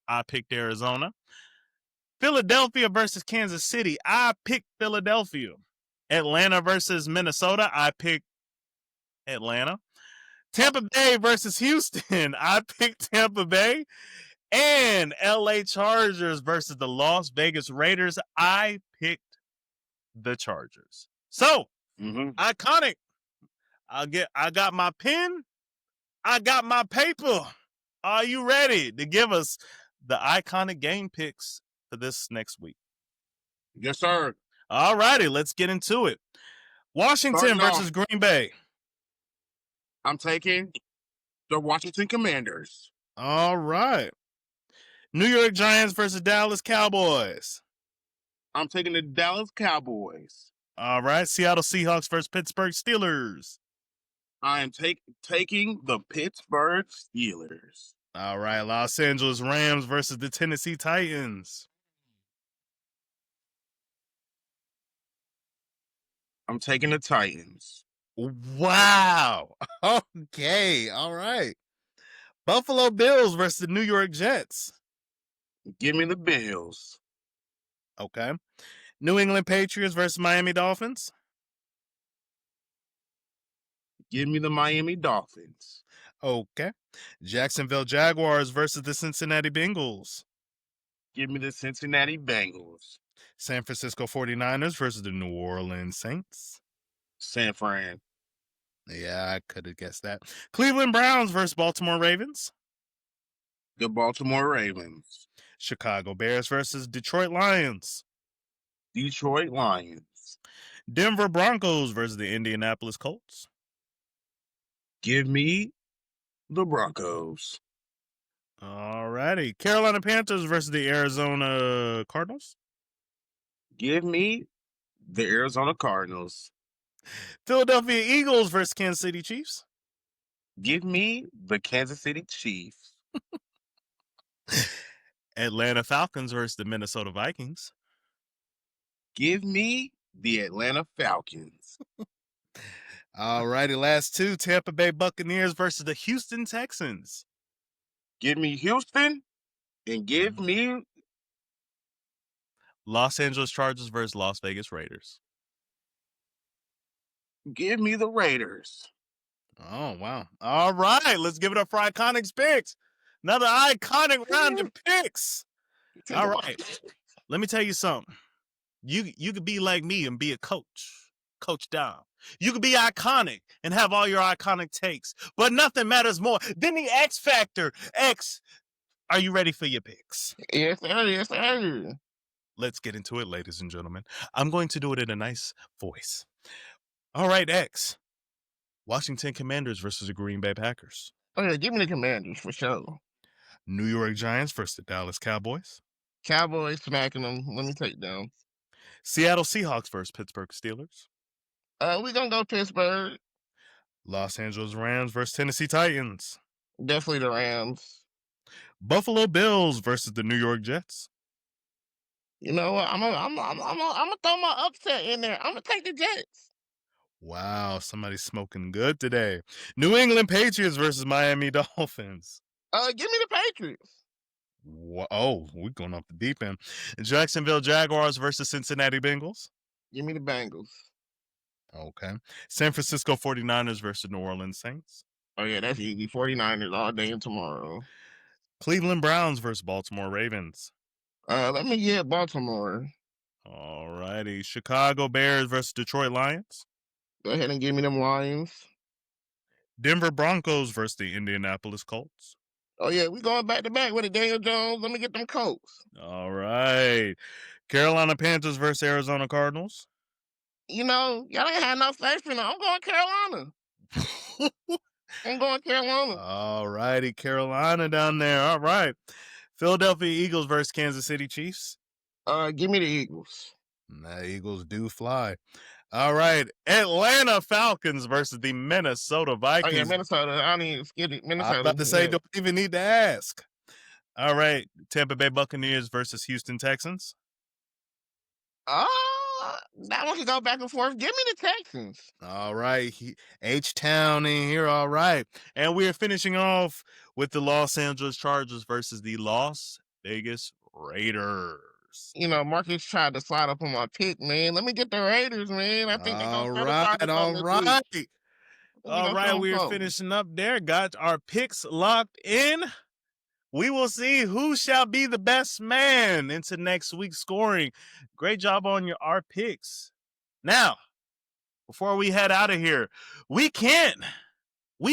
I picked Arizona. Philadelphia versus Kansas City. I picked Philadelphia. Atlanta versus Minnesota. I picked Atlanta. Tampa Bay versus Houston. I picked Tampa Bay. And LA Chargers versus the Las Vegas Raiders. I picked the Chargers. So, Iconic. I got my pen. I got my paper. Are you ready to give us the Iconic game picks for this next week? Yes, sir. All righty, let's get into it. Washington versus Green Bay. I'm taking the Washington Commanders. All right. New York Giants versus Dallas Cowboys. I'm taking the Dallas Cowboys. All right. Seattle Seahawks versus Pittsburgh Steelers. I am taking the Pittsburgh Steelers. All right. Los Angeles Rams versus the Tennessee Titans. I'm taking the Titans. Wow. Okay. All right. Buffalo Bills versus the New York Jets. Give me the Bills. Okay. New England Patriots versus Miami Dolphins. Give me the Miami Dolphins. Okay. Jacksonville Jaguars versus the Cincinnati Bengals. Give me the Cincinnati Bengals. San Francisco 49ers versus the New Orleans Saints. San Fran. Yeah, I could have guessed that. Cleveland Browns versus Baltimore Ravens. The Baltimore Ravens. Chicago Bears versus Detroit Lions. Detroit Lions. Denver Broncos versus the Indianapolis Colts. Give me the Broncos. All righty. Carolina Panthers versus the Arizona Cardinals. Give me the Arizona Cardinals. Philadelphia Eagles versus Kansas City Chiefs. Give me the Kansas City Chiefs. Atlanta Falcons versus the Minnesota Vikings. Give me the Atlanta Falcons. All righty, last two. Tampa Bay Buccaneers versus the Houston Texans. Give me Houston and give me Los Angeles Chargers versus Las Vegas Raiders. Give me the Raiders. Oh, wow. All right, let's give it up for Iconics picks. Another iconic round of picks. All right, let me tell you something. You could be like me and be a coach. Coach Dom. You could be iconic and have all your iconic takes, but nothing matters more than the X Factor. X, are you ready for your picks? Yes, sir. Yes, sir. Let's get into it, ladies and gentlemen. I'm going to do it in a nice voice. All right, X. Washington Commanders versus the Green Bay Packers. Oh, yeah, give me the Commanders for sure. New York Giants versus the Dallas Cowboys. Cowboys smacking them. Let me take them. Seattle Seahawks versus Pittsburgh Steelers. We're going to go Pittsburgh. Los Angeles Rams versus Tennessee Titans. Definitely the Rams. Buffalo Bills versus the New York Jets. You know what? I'm gonna throw my upset in there. I'm gonna take the Jets. Wow, somebody's smoking good today. New England Patriots versus Miami Dolphins. Give me the Patriots. Oh, we're going off the deep end. Jacksonville Jaguars versus Cincinnati Bengals. Give me the Bengals. Okay. San Francisco 49ers versus New Orleans Saints. Oh yeah, that's easy. 49ers all day and tomorrow. Cleveland Browns versus Baltimore Ravens. Let me get Baltimore. All righty. Chicago Bears versus Detroit Lions. Go ahead and give me them Lions. Denver Broncos versus the Indianapolis Colts. Oh yeah, we going back to back with it, Daniel Jones. Let me get them Colts. All right. Carolina Panthers versus Arizona Cardinals. You know, y'all ain't had no faith in them. I'm going Carolina. I'm going Carolina. All righty. Carolina down there. All right. Philadelphia Eagles versus Kansas City Chiefs. Give me the Eagles. The Eagles do fly. All right. Atlanta Falcons versus the Minnesota Vikings. Oh yeah, Minnesota. I don't even skip it. Minnesota. I'm about to say, don't even need to ask. All right. Tampa Bay Buccaneers versus Houston Texans. That one can go back and forth. Give me the Texans. All right. H-Town in here. All right. And we are finishing off with the Los Angeles Chargers versus the Las Vegas Raiders. You know, Marcus tried to slide up on my pick, man. Let me get the Raiders, man. I think they're All going right. All right. We are finishing. finishing up there. Got our picks locked in. We will see who shall be the best man into next week's scoring. Great job on our picks. Now, before we head out of here, we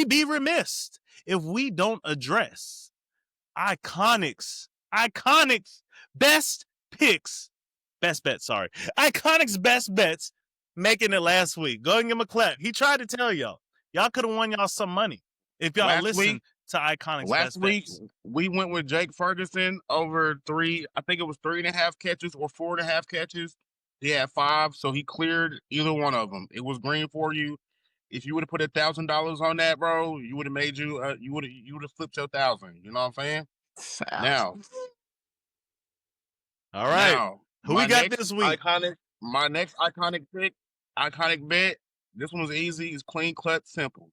be remiss if we don't address Iconics best bets making it last week. Go and give him a clap. He tried to tell y'all could have won y'all some money if y'all listened to Iconics last best week bets. we went with Jake Ferguson over 3.5 catches or 4.5 catches. He had 5, so he cleared either one of them. It was green for you. If you would have put $1,000 on that, bro, you would have made you would have flipped your 1,000. You know what I'm saying? Now, all right. Now, who we got this week? My next iconic pick, iconic bet. This one was easy. It's clean cut, simple.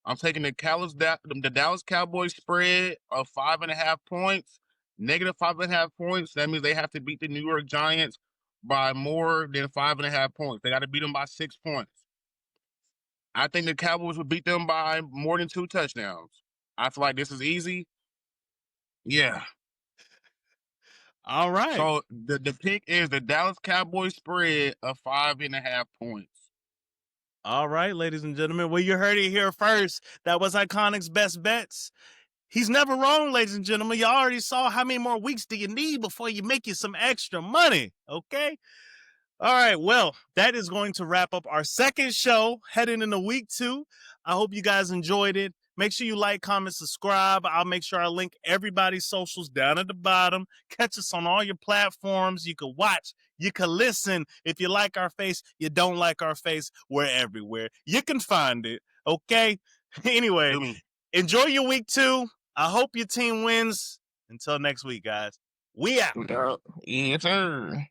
I'm taking the Dallas Cowboys spread of 5.5 points, negative 5.5 points. That means they have to beat the New York Giants by more than 5.5 points. They got to beat them by 6 points. I think the Cowboys would beat them by more than 2 touchdowns. I feel like this is easy. Yeah. All right. So the pick is the Dallas Cowboys spread of 5.5 points. All right, ladies and gentlemen. Well, you heard it here first. That was Iconic's best bets. He's never wrong, ladies and gentlemen. You already saw how many more weeks do you need before you make you some extra money, okay? All right, well, that is going to wrap up our second show heading into week 2. I hope you guys enjoyed it. Make sure you like, comment, subscribe. I'll make sure I link everybody's socials down at the bottom. Catch us on all your platforms. You can watch, you can listen. If you like our face, you don't like our face, we're everywhere. You can find it, okay? Anyway, enjoy your week 2. I hope your team wins. Until next week, guys. We out. Yes, sir.